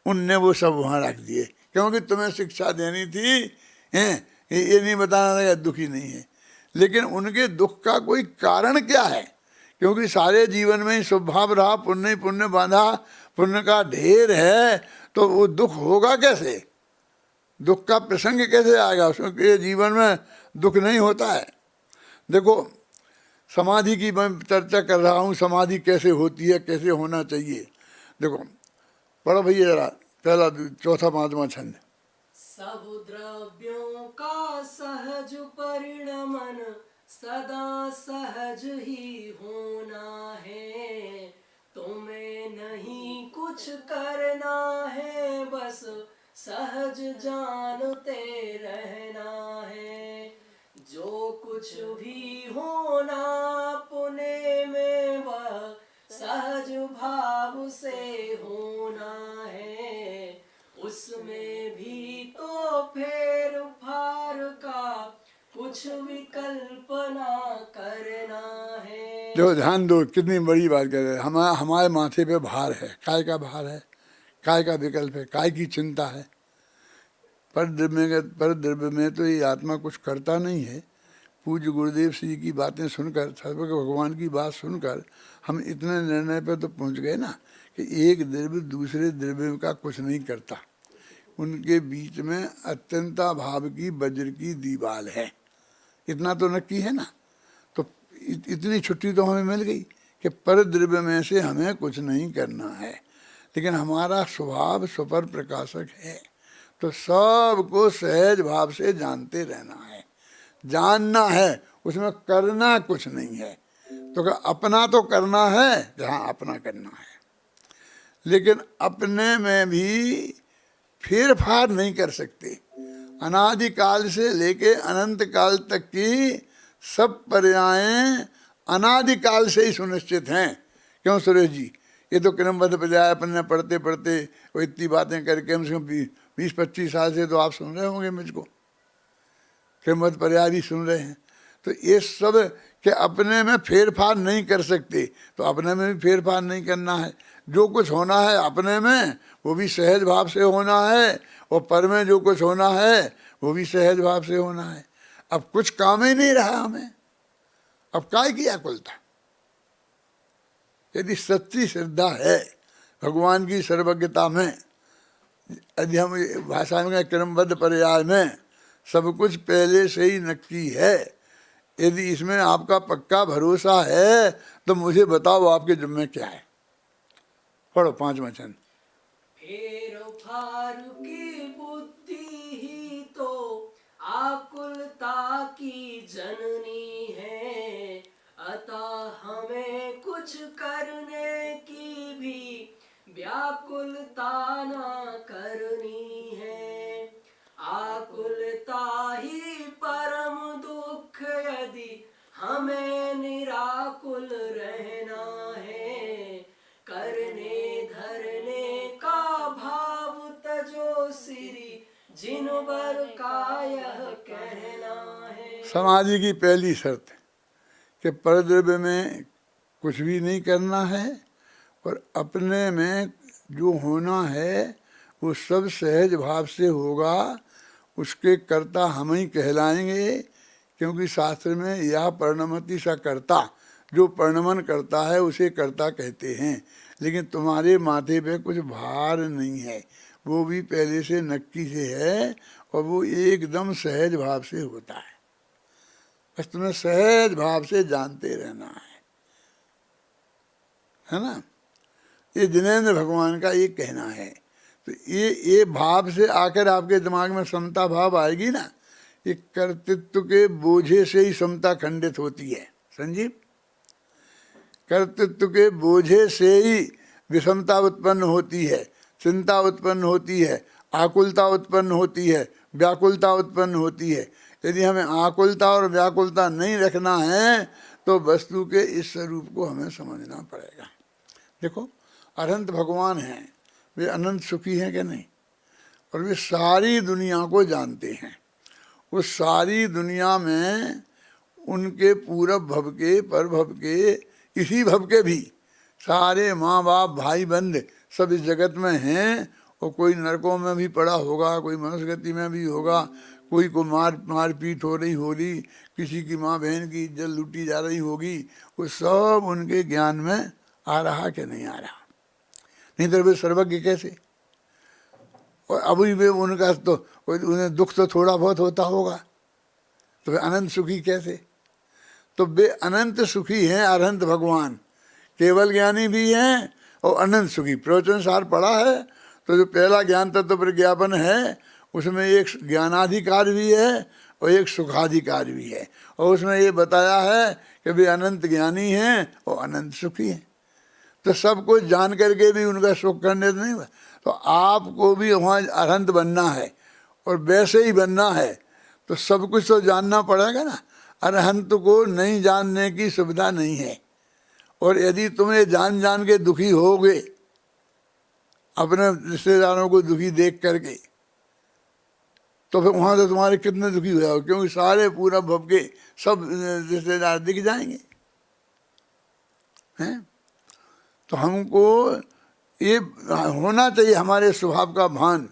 उनने वो सब वहाँ रख दिए, क्योंकि तुम्हें शिक्षा देनी थी, हैं ये नहीं बताना था दुखी नहीं है। लेकिन उनके दुख का कोई कारण क्या है? क्योंकि सारे जीवन में ही स्वभाव रहा, पुण्य ही पुण्य बांधा, पुण्य का ढेर है, तो वो दुख होगा कैसे? दुख का प्रसंग कैसे आएगा? उसके जीवन में दुख नहीं होता है। देखो समाधि की मैं चर्चा कर रहा हूँ, समाधि कैसे होती है, कैसे होना चाहिए। देखो पढ़ो भैया जरा, पहला चौथा पांचवा छंद। सब द्रव्यों का सहज परिणमन सदा सहज ही होना है, तुम्हें नहीं कुछ कुछ करना है, बस सहज जानते रहना है। जो कुछ भी होना पुणे में वह सहज भाव से होना है। उसमें भी तो फेर फार का कुछ विकल्पना करना है। जो ध्यान दो, कितनी बड़ी बात कर रहे हैं। हमारे माथे पे भार है, काय का भार है, काय का विकल्प है, काय की चिंता है। पर द्रव्य में तो ये आत्मा कुछ करता नहीं है। पूज्य गुरुदेव श्री की बातें सुनकर, सर्वज्ञ भगवान की बात सुनकर हम इतने निर्णय पर तो पहुंच गए ना कि एक द्रव्य दूसरे द्रव्य का कुछ नहीं करता। उनके बीच में अत्यंता भाव की वज्र की दीवार है, इतना तो नक्की है ना। तो इतनी छुट्टी तो हमें मिल गई कि पर द्रव्य में से हमें कुछ नहीं करना है। लेकिन हमारा स्वभाव स्वपर प्रकाशक है, तो सबको सहज भाव से जानते रहना है, जानना है, उसमें करना कुछ नहीं है। तो अपना तो करना है, जहाँ अपना करना है, लेकिन अपने में भी फेर फार नहीं कर सकते। अनादिकाल से लेके अनंत काल तक की सब पर्यायें अनादिकाल से ही सुनिश्चित हैं। क्यों सुरेश जी? ये तो क्रमबद्ध पर्याय अपन ने पढ़ते पढ़ते वो इतनी बातें करके कम से कम 20-25 साल से तो आप सुन रहे होंगे मुझको, क्रमबद्ध पर्याय भी सुन रहे हैं। तो ये सब कि अपने में फेर फार नहीं कर सकते, तो अपने में भी फेर फार नहीं करना है। जो कुछ होना है अपने में वो भी सहज भाव से होना है, और पर में जो कुछ होना है वो भी सहज भाव से होना है। अब कुछ काम ही नहीं रहा हमें, अब काय की आकुलता। यदि सच्ची श्रद्धा है भगवान की सर्वज्ञता में, यदि हम भाषा में क्रमबद्ध पर्याय में सब कुछ पहले से ही नक्की है, यदि इसमें आपका पक्का भरोसा है तो मुझे बताओ आपके जिम्मे क्या है। पढ़ो 5 वचन। फेर फार की बुद्धि ही तो आकुलता की जननी है, अतः हमें कुछ करने की भी व्याकुलता न करनी है। आकुलता ही परम दुख, यदि हमें निराकुल रहना है। करने धरने का भाव तजो सिरी, जिन बर का यह कहना है। समाधि की पहली शर्त है कि परद्रव्य में कुछ भी नहीं करना है, और अपने में जो होना है वो सब सहज भाव से होगा। उसके कर्ता हम ही कहलाएंगे, क्योंकि शास्त्र में यह परिणमति सा कर्ता, जो परिणमन करता है उसे कर्ता कहते हैं। लेकिन तुम्हारे माथे पे कुछ भार नहीं है, वो भी पहले से नक्की से है, और वो एकदम सहज भाव से होता है। बस तुम्हें सहज भाव से जानते रहना है ना। ये जिनेंद्र भगवान का ये कहना है। तो ये भाव से आकर आपके दिमाग में समता भाव आएगी ना, ये कर्तृत्व के बोझे से ही समता खंडित होती है। संजीव, कर्तृत्व के बोझे से ही विषमता उत्पन्न होती है, चिंता उत्पन्न होती है, आकुलता उत्पन्न होती है, व्याकुलता उत्पन्न होती है। यदि हमें आकुलता और व्याकुलता नहीं रखना है तो वस्तु के इस स्वरूप को हमें समझना पड़ेगा। देखो, अनंत भगवान हैं, वे अनंत सुखी हैं कि नहीं, और वे सारी दुनिया को जानते हैं। उस सारी दुनिया में उनके पूरब भव के, पर भव के, इसी भव के भी सारे माँ बाप भाई बंद सब इस जगत में हैं, और कोई नरकों में भी पड़ा होगा, कोई मनुष्य गति में भी होगा, कोई को मारपीट हो रही होगी, किसी की माँ बहन की इज्जत लूटी जा रही होगी। वो सब उनके ज्ञान में आ रहा कि नहीं आ रहा? नहीं तो वे सर्वज्ञ कैसे? और अभी वे उनका तो उन्हें दुख तो थोड़ा बहुत होता होगा, तो वे अनंत सुखी कैसे? तो वे अनंत सुखी हैं अनंत भगवान, केवल ज्ञानी भी हैं और अनंत सुखी। प्रवचन सार पढ़ा है तो जो पहला ज्ञान तत्व प्रज्ञापन है उसमें एक ज्ञानाधिकार भी है और एक सुखाधिकार भी है, और उसमें ये बताया है कि वे अनंत ज्ञानी हैं और अनंत सुखी हैं। तो सब कुछ जान करके भी उनका सुख करने तो नहीं। तो आपको भी वहाँ अरहंत बनना है और वैसे ही बनना है तो सब कुछ तो जानना पड़ेगा ना। अरहंत को नहीं जानने की सुविधा नहीं है। और यदि तुम्हें जान जान के दुखी होगे अपने रिश्तेदारों को दुखी देख करके, तो फिर वहाँ से तुम्हारे कितने दुखी हो जाओगे, क्योंकि सारे पूरा भव के सब रिश्तेदार दिख जाएंगे हैं। तो हमको ये होना चाहिए हमारे स्वभाव का भान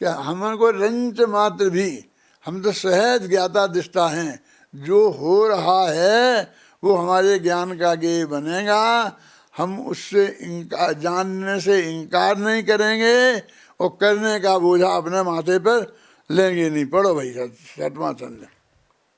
कि हमको रंच मात्र भी, हम तो सहज ज्ञाता दृष्टा हैं, जो हो रहा है वो हमारे ज्ञान का गेय बनेगा। हम उससे इनकार, जानने से इनकार नहीं करेंगे और करने का बोझा अपने माथे पर लेंगे नहीं। पढ़ो भाई छठवां छंद।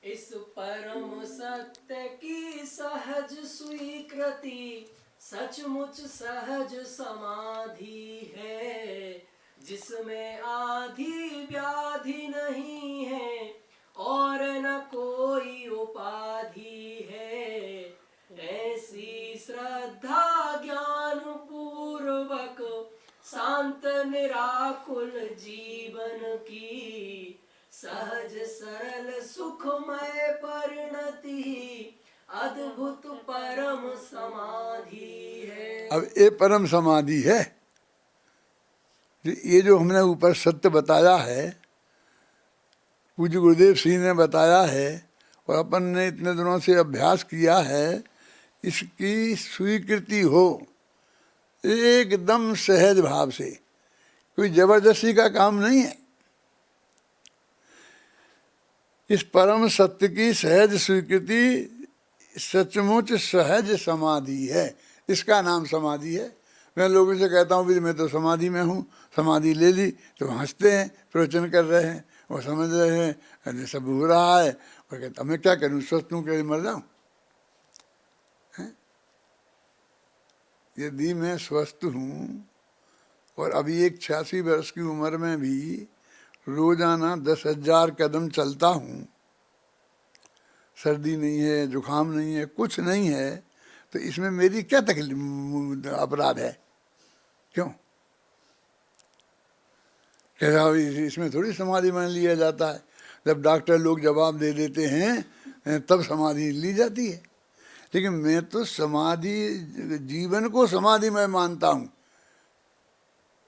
इस परम सत्य की सहज स्वीकृति सचमुच सहज समाधि है, जिसमें आधि व्याधि नहीं है और न कोई उपाधि है। ऐसी श्रद्धा ज्ञान पूर्वक शांत निराकुल जीवन की सहज सरल सुखमय परिणति अद्भुत परम समाधि है। अब ये परम समाधि है, ये जो हमने ऊपर सत्य बताया है, पूज्य गुरुदेव श्री ने बताया है और अपन ने इतने दिनों से अभ्यास किया है, इसकी स्वीकृति हो एकदम सहज भाव से, कोई जबरदस्ती का काम नहीं है। इस परम सत्य की सहज स्वीकृति सचमुच सहज समाधि है, इसका नाम समाधि है। मैं लोगों से कहता हूँ भी मैं तो समाधि में हूँ, समाधि ले ली, तो हंसते हैं, प्रवचन कर रहे हैं और समझ रहे हैं अरे सब हो रहा है, और कहता मैं क्या करूँ, स्वस्थ हूँ क्या मर जाऊँ। यदि मैं स्वस्थ हूँ और अभी एक 86 वर्ष की उम्र में भी रोजाना 10,000 कदम चलता हूँ, सर्दी नहीं है, जुकाम नहीं है, कुछ नहीं है, तो इसमें मेरी क्या तकलीफ अपराध है, क्यों? क्या इसमें थोड़ी समाधि मान लिया जाता है। जब डॉक्टर लोग जवाब दे देते हैं तब समाधि ली जाती है। लेकिन मैं तो समाधि, जीवन को समाधि में मानता हूँ।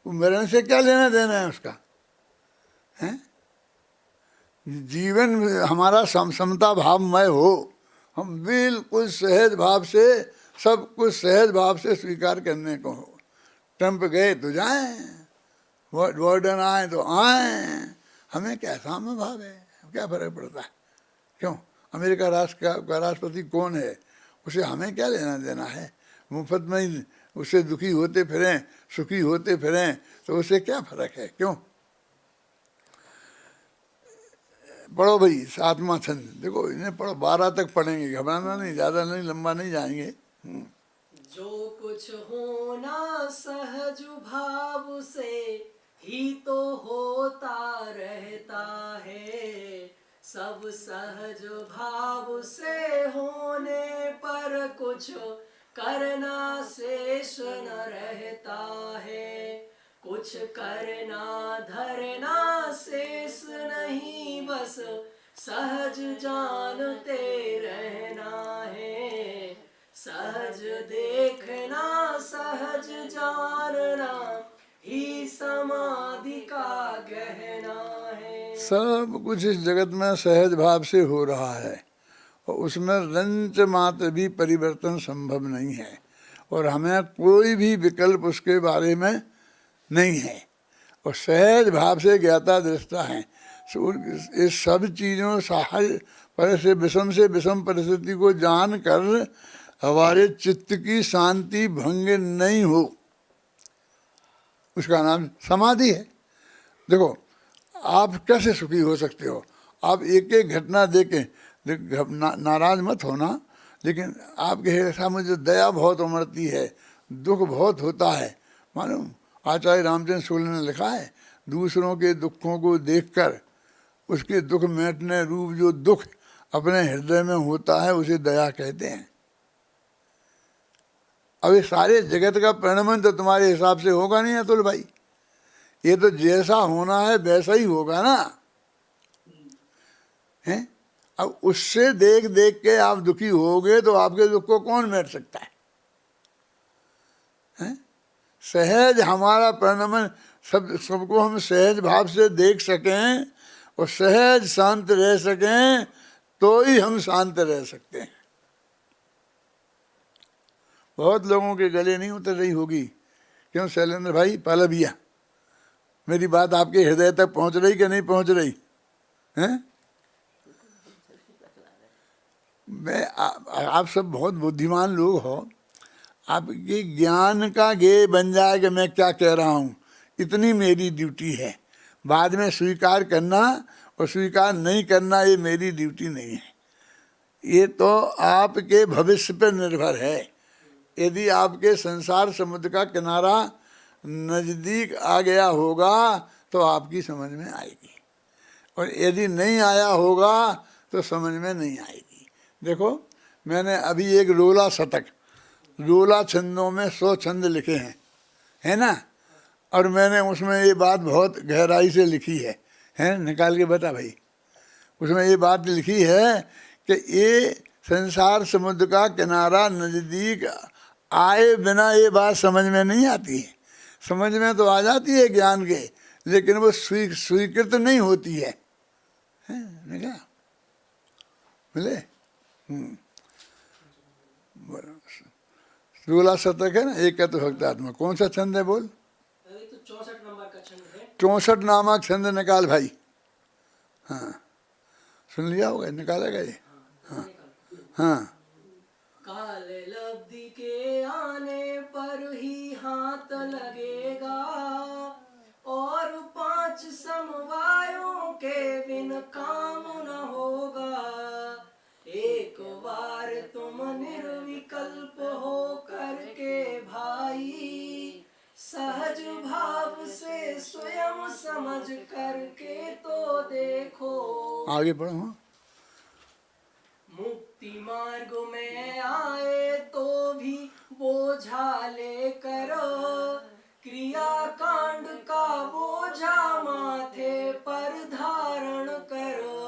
मरण से क्या लेना देना है उसका, है? जीवन हमारा समता भावमय हो, हम बिल्कुल सहज भाव से सब कुछ सहज भाव से स्वीकार करने को हो। ट्रंप गए तो जाएं, वार्डन आए तो आए, हमें क्या साम्य भाव है, क्या फर्क पड़ता है, क्यों? अमेरिका राष्ट्र का राष्ट्रपति कौन है, उसे हमें क्या लेना देना है। मुफ्त में ही उससे दुखी होते फिरें, सुखी होते फिरें, तो उससे क्या फर्क है, क्यों? पढ़ो भाई 7वां छंद, देखो इन्हें पढ़ो, 12 तक पढ़ेंगे, घबराना नहीं, ज़्यादा नहीं, लंबा नहीं जाएंगे। जो कुछ होना सहज भाव से ही तो होता रहता है, सब सहज भाव से होने पर कुछ करना शेष न रहता है, कुछ करना धरना शेष नहीं, बस सहज जानते रहना है, सहज देखना सहज जानना ही समाधि का गहना है। सब कुछ इस जगत में सहज भाव से हो रहा है और उसमें रंच मात्र भी परिवर्तन संभव नहीं है और हमें कोई भी विकल्प उसके बारे में नहीं है और सहज भाव से ज्ञाता दृष्टा है। इस सब चीज़ों सहज पर से विषम परिस्थिति को जान कर हमारे चित्त की शांति भंग नहीं हो, उसका नाम समाधि है। देखो आप कैसे सुखी हो सकते हो, आप एक एक घटना देखें, नाराज मत होना, लेकिन आपके सामने जो दया बहुत उमड़ती है, दुख बहुत होता है। मालूम आचार्य रामचंद्र शुक्ल ने लिखा है, दूसरों के दुखों को देखकर उसके दुख मिटने रूप जो दुख अपने हृदय में होता है उसे दया कहते हैं। अब ये सारे जगत का परिणमन तो तुम्हारे हिसाब से होगा नहीं अतुल भाई, ये तो जैसा होना है वैसा ही होगा ना, हैं? अब उससे देख देख के आप दुखी होगे तो आपके दुख को कौन मिट सकता है? हैं? सहज हमारा परिणमन, सबको हम सहज भाव से देख सकें और सहज शांत रह सकें तो ही हम शांत रह सकते हैं। बहुत लोगों के गले नहीं उतर रही होगी, क्यों शैलेंद्र भाई पहलविया, मेरी बात आपके हृदय तक पहुंच रही कि नहीं पहुंच रही हैं? आप सब बहुत बुद्धिमान लोग हो, आपके ज्ञान का गे बन जाए कि मैं क्या कह रहा हूँ, इतनी मेरी ड्यूटी है। बाद में स्वीकार करना और स्वीकार नहीं करना ये मेरी ड्यूटी नहीं है, ये तो आपके भविष्य पर निर्भर है। यदि आपके संसार समुद्र का किनारा नज़दीक आ गया होगा तो आपकी समझ में आएगी, और यदि नहीं आया होगा तो समझ में नहीं आएगी। देखो मैंने अभी एक रोला शतक, रोला छंदों में 100 छंद लिखे हैं, है ना, और मैंने उसमें ये बात बहुत गहराई से लिखी है निकाल के बता भाई। उसमें ये बात लिखी है कि ये संसार समुद्र का किनारा नज़दीक आए बिना ये बात समझ में नहीं आती है। समझ में तो आ जाती है ज्ञान के, लेकिन वो स्वीकृत नहीं होती है। क्या मिले? रोला शतक है ना, एक का तो भक्तात्मा। कौन सा छंद है बोल? अभी तो 64 नंबर का छंद है। 64 नामक छंद निकाल भाई। हाँ सुन लिया होगा, निकालेगा ये। हाँ हाँ। काल लब्धि के आने पर ही हाथ लगेगा, और 5 समवायों के बिन काम न होगा। एक बार तुम निर्विकल्प हो करके भाई, सहज भाव से स्वयं समझ करके तो देखो। आगे बढ़ो। हाँ। मुक्ति मार्ग में आए तो भी बोझा ले करो, क्रिया कांड का बोझा माथे पर धारण करो।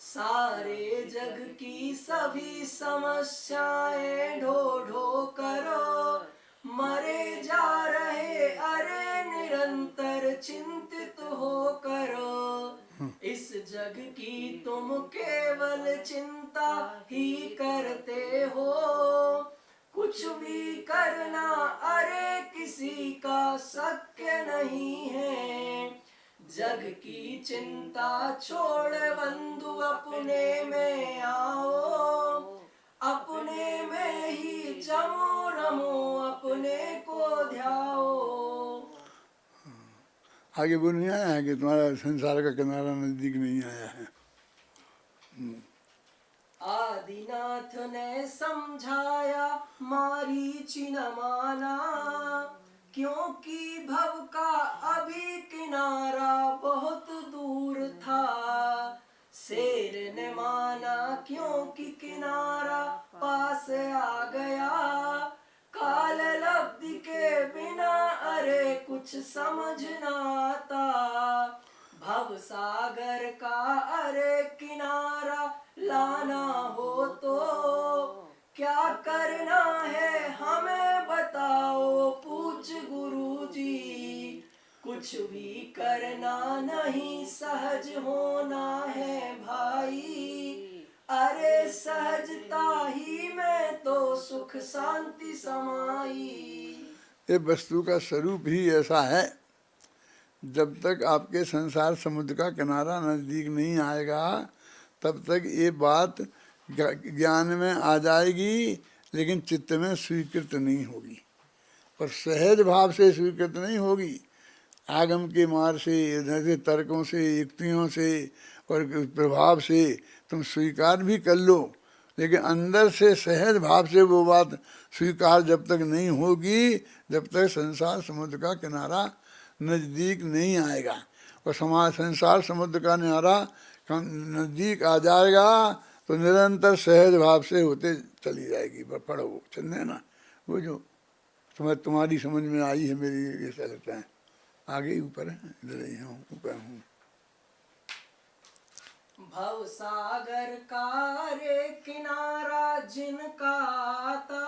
सारे जग की सभी समस्याएं ढो ढो करो, मरे जा रहे अरे निरंतर चिंतित हो करो। इस जग की तुम केवल चिंता ही करते हो, कुछ भी करना अरे किसी का शक्य नहीं है। जग की चिंता छोड़ बंधु अपने में आओ, अपने में ही जमो रमो अपने को ध्याओ। आगे बोल नहीं आया है कि तुम्हारा संसार का किनारा नजदीक नहीं आया है। आदिनाथ ने समझाया मारीचि न माना, क्योंकि भव का अभी किनारा बहुत दूर था। शेर ने माना क्योंकि किनारा पास आ गया, काल लब्धि के बिना अरे कुछ समझ न आता। भव सागर का अरे किनारा लाना हो तो क्या करना है हमें बताओ पूछ गुरु जी। कुछ भी करना नहीं सहज होना है भाई, अरे सहजता ही में तो सुख शांति समाई। ये वस्तु का स्वरूप ही ऐसा है, जब तक आपके संसार समुद्र का किनारा नज़दीक नहीं आएगा तब तक ये बात ज्ञान में आ जाएगी, लेकिन चित्त में स्वीकृत नहीं होगी, और सहज भाव से स्वीकृत नहीं होगी। आगम के मार से, इधर से तर्कों से, युक्तियों से और प्रभाव से तुम स्वीकार भी कर लो, लेकिन अंदर से सहज भाव से वो बात स्वीकार जब तक नहीं होगी, जब तक संसार समुद्र का किनारा नज़दीक नहीं आएगा। और संसार समुद्र का किनारा नज़दीक आ जाएगा तो निरंतर सहज भाव से होते चली जाएगी। पढ़ो चंदे ना वो जो तुम्हारी समझ में आई है मेरी, ऐसा लगता है। आगे ही ऊपर है, इधर ही हूँ, ऊपर हूँ। भव सागर का रे किनारा जिनका आता,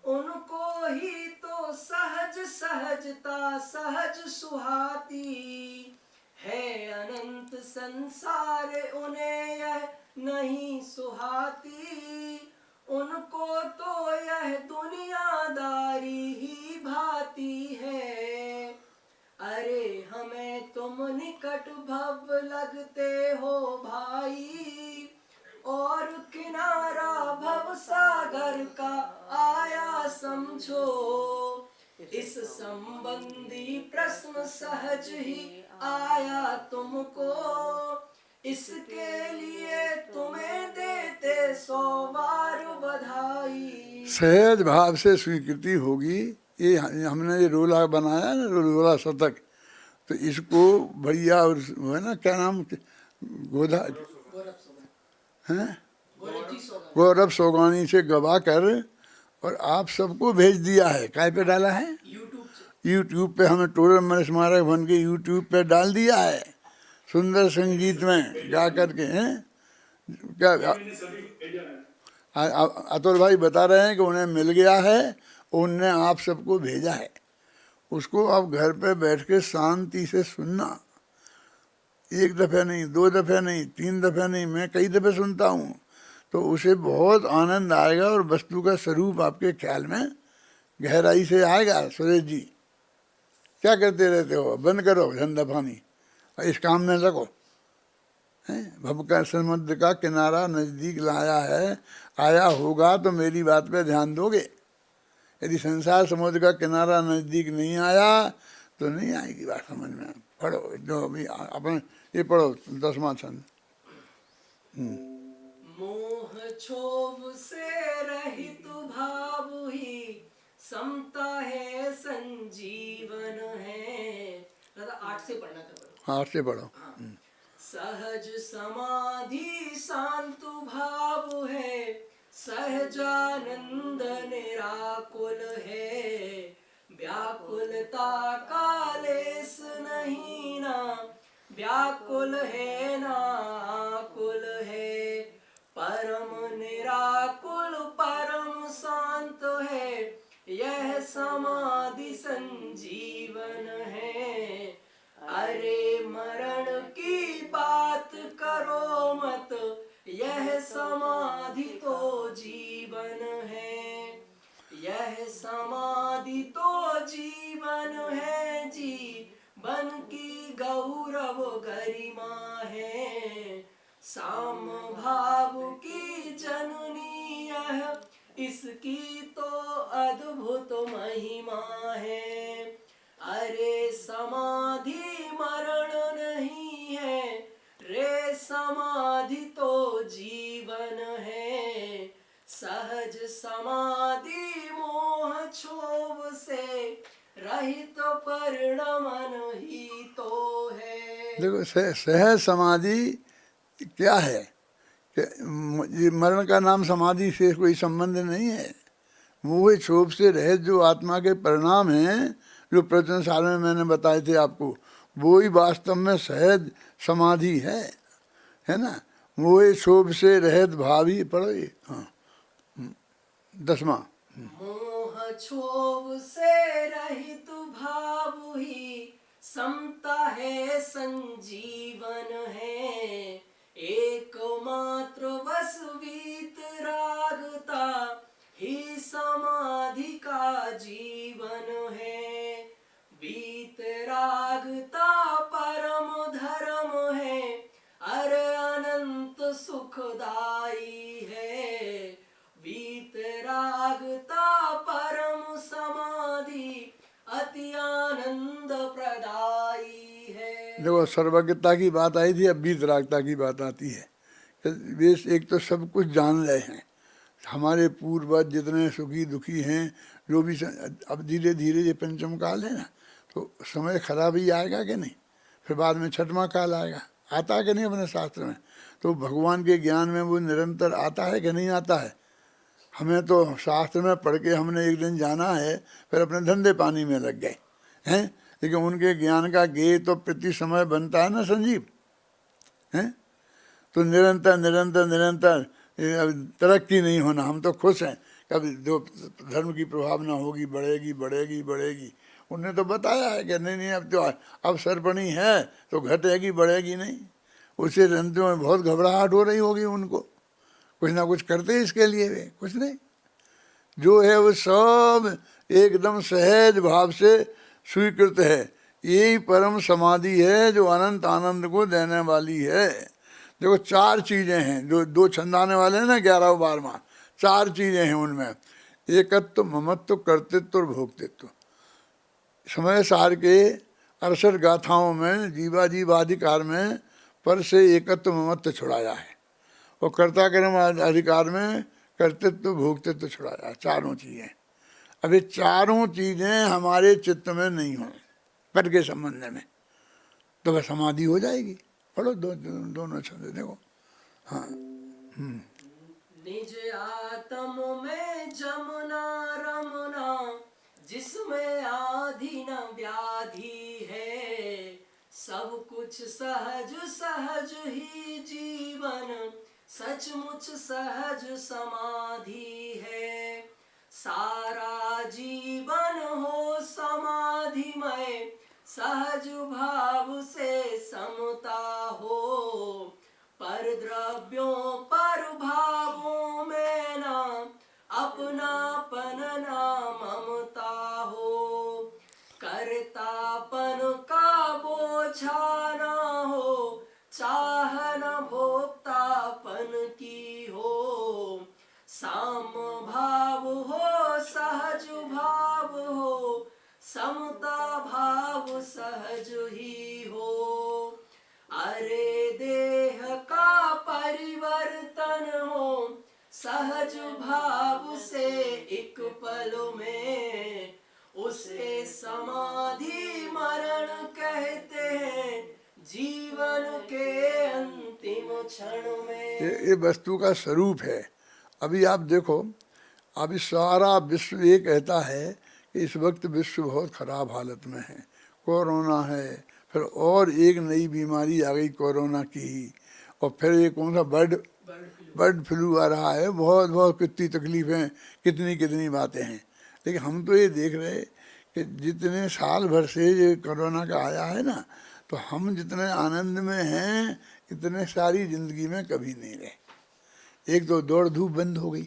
उनको ही तो सहज सहजता सहज सुहाती है। अनंत संसार उन्हें यह नहीं सुहाती, उनको तो यह दुनियादारी ही भाती है। अरे हमें तुम निकट भव लगते हो भाई, और किनारा भव सागर का आया समझो। इस संबंधी प्रश्न सहज ही आया तुमको, इसके लिए तुम्हें देते 100 बार बधाई। सहज भाव से स्वीकृति होगी। ये हमने ये रोला बनाया ना, रोला शतक, तो इसको भैया और वो है ना, क्या नाम, गोधा हैं, गौरव सोगानी से गवा कर और आप सबको भेज दिया है। काय पे डाला है? यूट्यूब पे। हमें टोरर मन स्मारक बन के यूट्यूब पे डाल दिया है, सुंदर संगीत में गा करके। हैं क्या मैंने सभी भेजा है। अतुल भाई बता रहे हैं कि उन्हें मिल गया है, उनने आप सबको भेजा है। उसको आप घर पे बैठ के शांति से सुनना, एक दफ़े नहीं, 2 दफ़े नहीं, 3 दफ़े नहीं, मैं कई दफ़े सुनता हूँ, तो उसे बहुत आनंद आएगा और वस्तु का स्वरूप आपके ख्याल में गहराई से आएगा। सुरेश जी क्या करते रहते हो? बंद करो धंधा पानी, इस काम में लगो। भव का समुद्र का किनारा नज़दीक लाया है, आया होगा तो मेरी बात पे ध्यान दोगे। यदि संसार समुद्र का किनारा नज़दीक नहीं आया तो नहीं आएगी बात समझ में। पढ़ो जो अभी अपन ये पढ़ो 10वां छंद। मोह क्षोभ से रहित भाव ही समता है संजीवन है। दादा 8 से पढ़ना था। 8 से पढ़ो। सहज समाधि शांत भाव है, सहजानंद निराकुल है। व्याकुलता का लेस नहीं ना, व्याकुल है ना आकुल है। परम निराकुल परम शांत है, यह समाधि संजीवन है। अरे मरण की बात करो मत, यह समाधि तो जीवन है। यह समाधि तो जीवन है, जीवन की गौरव गरिमा है। साम भाव की जननी यह, इसकी तो अद्भुत महिमा है। अरे समाधि मरण नहीं है रे, समाधि तो जीवन है। सहज समाधि मोह क्षोभ से रहित परिणमन ही तो है। देखो सहज समाधि क्या है कि ये मरण का नाम समाधि से कोई संबंध नहीं है। मोह क्षोभ से रहित जो आत्मा के परिणाम हैं, जो प्रवचन साल में मैंने बताए थे आपको, वो ही वास्तव में सहज समाधि है ना। मोह क्षोभ से रहित भावी पढ़ो ये। हाँ 10वां। मोह क्षोभ से रहित भाव ही समता है संजीवन है। एकमात्र बस वीतरागता ही समाधि का जीवन है। वीतरागता परम धर्म है, अरे अनंत सुखदाई है। वीतरागता परम समाधि अति आनंद प्रदायी है। देखो सर्वज्ञता की बात आई थी, अब वीतरागता की बात आती है। वे एक तो सब कुछ जान रहे हैं, हमारे पूर्वज जितने सुखी दुखी हैं, जो भी अब धीरे धीरे ये पंचम काल है ना, तो समय खराब ही आएगा कि नहीं, फिर बाद में 6वां काल आएगा। आता है कि नहीं अपने शास्त्र में? तो भगवान के ज्ञान में वो निरंतर आता है कि नहीं आता है? हमें तो शास्त्र में पढ़ के हमने एक दिन जाना है, फिर अपने धंधे पानी में लग गए हैं। लेकिन उनके ज्ञान का गेय तो प्रति समय बनता है ना संजीव, हैं? तो निरंतर निरंतर निरंतर तरक्की नहीं होना। हम तो खुश हैं, कभी जो धर्म की प्रभावना होगी बढ़ेगी बढ़ेगी बढ़ेगी। उन्होंने तो बताया है कि नहीं नहीं अब तो अवसरपणी है तो घटेगी बढ़ेगी नहीं। उससे जंतुओं में बहुत घबराहट हो रही होगी उनको, कुछ ना कुछ करते इसके लिए वे, कुछ नहीं। जो है वो सब एकदम सहज भाव से स्वीकृत है। यही परम समाधि है जो अनंत आनंद को देने वाली है। देखो 4 चीजें हैं, जो 2 छंदाने वाले हैं ना 11 और 12वां, 4 चीजें हैं उनमें। एकत्व, ममत्व, कर्तृत्व और भोक्तृत्व। समय सार के 68 गाथाओं में जीवाधिकार में पर से एकत्व ममत्व छुड़ाया है, और कर्ता कर्म अधिकार में कर्तृत्व भोक्तृत्व छुड़ाया है। 4 चीजें। अब ये 4 चीजें हमारे चित्त में नहीं हो पद के संबंध में, तो वह समाधि हो जाएगी। पढ़ो दोनों छंद देखो। हाँ। निज आत्म में जमुना रमुना, जिसमें आधि न व्याधि है। सब कुछ सहज सहज ही जीवन, सचमुच सहज समाधि है। सारा जीवन हो समाधिमय, सहज भाव से समता हो। पर द्रव्यों पर भावों में ना अपनापन ना ममता हो। कर्तापन का बोझा ना हो, चाह न भोक्तापन की हो। साम भाव हो सहज भाव हो, समता भाव सहज ही हो। अरे देह का परिवर्तन हो, सहज भाव से एक पल में। उसे समाधि मरण कहते हैं, जीवन के अंतिम क्षण में। ये वस्तु का स्वरूप है। अभी आप देखो, अभी सारा विश्व ये कहता है कि इस वक्त विश्व बहुत खराब हालत में है, कोरोना है, फिर और एक नई बीमारी आ गई कोरोना की ही, और फिर ये कौन सा बर्ड फ्लू आ रहा है। बहुत बहुत कितनी तकलीफें, कितनी कितनी बातें हैं। लेकिन हम तो ये देख रहे कि जितने साल भर से ये कोरोना का आया है ना, तो हम जितने आनंद में हैं इतने सारी ज़िंदगी में कभी नहीं रहे। एक तो दौड़ धूप बंद हो गई,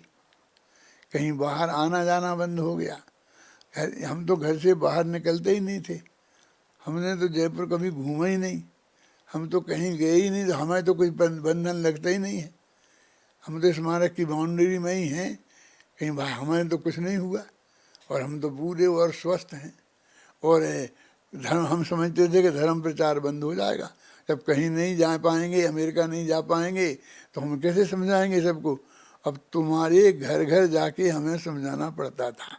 कहीं बाहर आना जाना बंद हो गया। हम तो घर से बाहर निकलते ही नहीं थे, हमने तो जयपुर कभी घूमा ही नहीं, हम तो कहीं गए ही नहीं, तो हमें तो कोई बंधन लगता ही नहीं है। हम तो स्मारक की बाउंड्री में ही हैं, कहीं बाहर हमें तो कुछ नहीं हुआ, और हम तो पूरे और स्वस्थ हैं। और धर्म, हम समझते थे कि धर्म प्रचार बंद हो जाएगा, जब कहीं नहीं जा पाएंगे, अमेरिका नहीं जा पाएंगे, तो हम कैसे समझाएंगे सबको। अब तुम्हारे घर घर जाके हमें समझाना पड़ता था।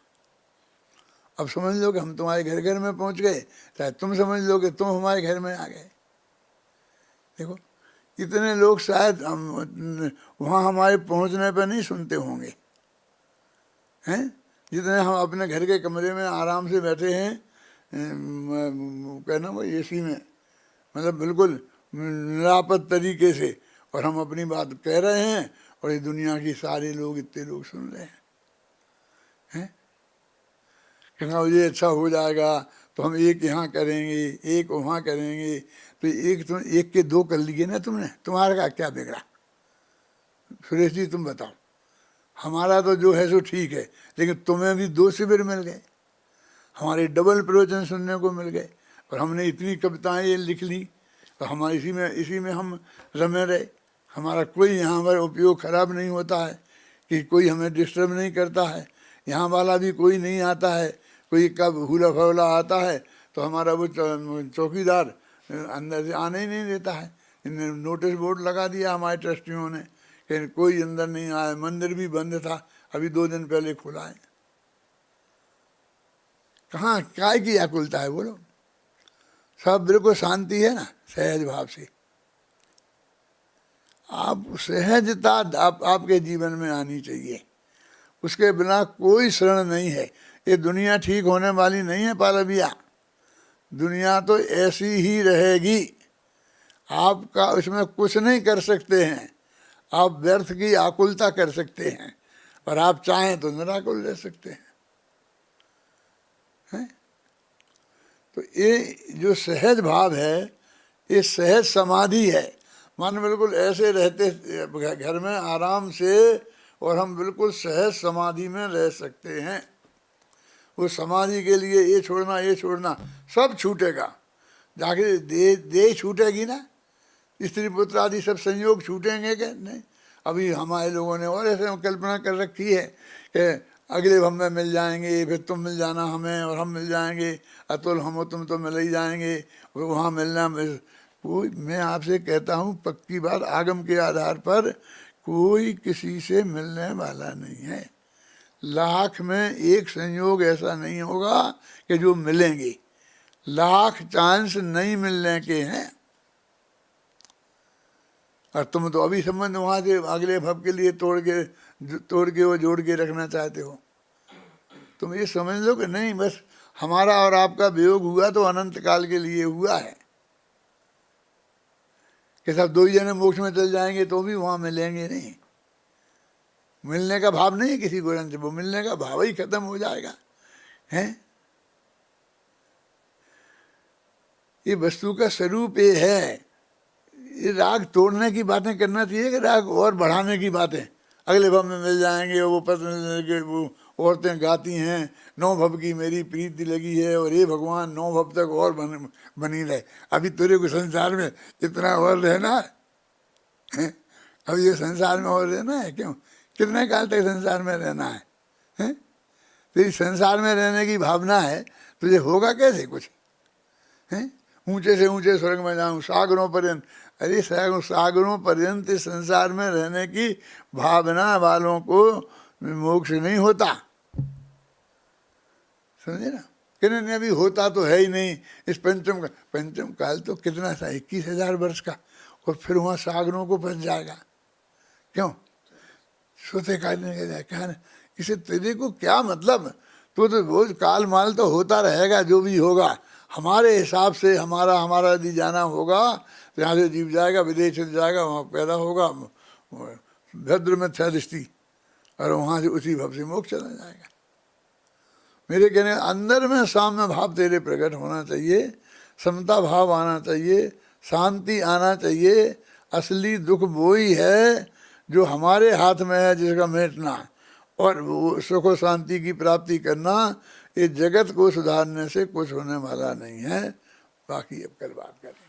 अब समझ लो कि हम तुम्हारे घर घर में पहुंच गए, चाहे तुम समझ लो कि तुम हमारे घर में आ गए। देखो कितने लोग शायद वहाँ हमारे पहुंचने पर नहीं सुनते होंगे, हैं? जितने हम अपने घर के कमरे में आराम से बैठे हैं, कहना वो एसी में, मतलब बिल्कुल निरापद तरीके से, और हम अपनी बात कह रहे हैं, और ये दुनिया की सारे लोग, इतने लोग सुन रहे हैं। कहना ये अच्छा हो जाएगा तो हम एक यहाँ करेंगे, एक वहाँ करेंगे, तो एक के 2 कर लिए ना तुमने, तुम्हारा का क्या बिगड़ा? सुरेश जी तुम बताओ, हमारा तो जो है सो ठीक है, लेकिन तुम्हें भी 2 शिविर मिल गए, हमारे डबल प्रवचन सुनने को मिल गए, और हमने इतनी कविताएं ये लिख ली, और हमारे इसी में हम रमे रहे। हमारा कोई यहाँ पर उपयोग खराब नहीं होता है, कि कोई हमें डिस्टर्ब नहीं करता है, यहाँ वाला भी कोई नहीं आता है। कोई कब हुला फौला आता है तो हमारा वो चौकीदार अंदर से आने ही नहीं देता है। इन्हें नोटिस बोर्ड लगा दिया हमारे ट्रस्टियों ने कि कोई अंदर नहीं आया। मंदिर भी बंद था, अभी 2 दिन पहले खुला है। कहाँ काय की आकुलता है बोलो? सब बिल्कुल शांति है ना, सहज भाव से। आप सहजता आपके जीवन में आनी चाहिए, उसके बिना कोई शरण नहीं है। ये दुनिया ठीक होने वाली नहीं है पालबिया, दुनिया तो ऐसी ही रहेगी। आपका उसमें कुछ नहीं कर सकते हैं, आप व्यर्थ की आकुलता कर सकते हैं, और आप चाहें तो निराकुल रह सकते हैं। तो ये जो सहज भाव है, ये सहज समाधि है। मन बिल्कुल ऐसे रहते घर में आराम से, और हम बिल्कुल सहज समाधि में रह सकते हैं। उस समाधि के लिए ये छोड़ना ये छोड़ना सब छूटेगा। जाके देह छूटेगी ना, स्त्री पुत्र आदि सब संयोग छूटेंगे क्या? नहीं। अभी हमारे लोगों ने और ऐसे कल्पना कर रखी है कि अगले हम में मिल जाएंगे, फिर तुम मिल जाना हमें और हम मिल जाएंगे, अतुल हम तुम तो मिल ही जाएंगे, वहाँ मिलना। कोई, मैं आपसे कहता हूँ पक्की बात, आगम के आधार पर कोई किसी से मिलने वाला नहीं है। लाख में एक संयोग ऐसा नहीं होगा कि जो मिलेंगे, लाख चांस नहीं मिलने के हैं। और तुम तो अभी संबंध वहाँ से अगले भव के लिए तोड़ के वो जोड़ के रखना चाहते हो। तुम ये समझ लो कि नहीं, बस हमारा और आपका वियोग हुआ तो अनंत काल के लिए हुआ है, कि सब दो ही जने मोक्ष में चल जाएंगे तो भी वहाँ मिलेंगे नहीं। मिलने का भाव नहीं है किसी गुण से, वो मिलने का भाव ही खत्म हो जाएगा। हैं, ये वस्तु का स्वरूप ये है। ये राग तोड़ने की बातें करना चाहिए कि राग और बढ़ाने की बातें। अगले भव में मिल जाएंगे, वो पत्नी वो औरतें गाती हैं 9 भव की मेरी प्रीति लगी है, और ये भगवान 9 भव तक और बनी रहे। अभी तेरे को संसार में इतना और रहना है, अभी ये संसार में और रहना है क्यों? कितने काल तक संसार में रहना है? तेरी संसार में रहने की भावना है, तुझे होगा कैसे कुछ? हैं, ऊंचे से ऊंचे स्वर्ग में जाऊं, सागरों पर्यंत। अरे सागरों पर्यंत इस संसार में रहने की भावना वालों को मोक्ष नहीं होता, समझे ना? किन्हीं अभी होता तो है ही नहीं। इस पंचम काल तो कितना था, 21,000 वर्ष का, और फिर वहाँ सागरों को फंस जाएगा। क्यों? सोते काटने के जाए क्या? इसे तेरे को क्या मतलब? तो रोज काल माल तो होता रहेगा, जो भी होगा हमारे हिसाब से। हमारा यदि जाना होगा तो यहाँ से जीव जाएगा, विदेश चल जाएगा, वहाँ पैदा होगा भद्र में दृष्टि, और वहाँ से उसी भाव से मोक्ष चला जाएगा। मेरे कहने अंदर में साम्य भाव तेरे प्रकट होना चाहिए, समता भाव आना चाहिए, शांति आना चाहिए। असली दुख वो ही है जो हमारे हाथ में है, जिसका मिटना और वो सुख और शांति की प्राप्ति करना। ये जगत को सुधारने से कुछ होने वाला नहीं है। बाकी अब कल बात करें।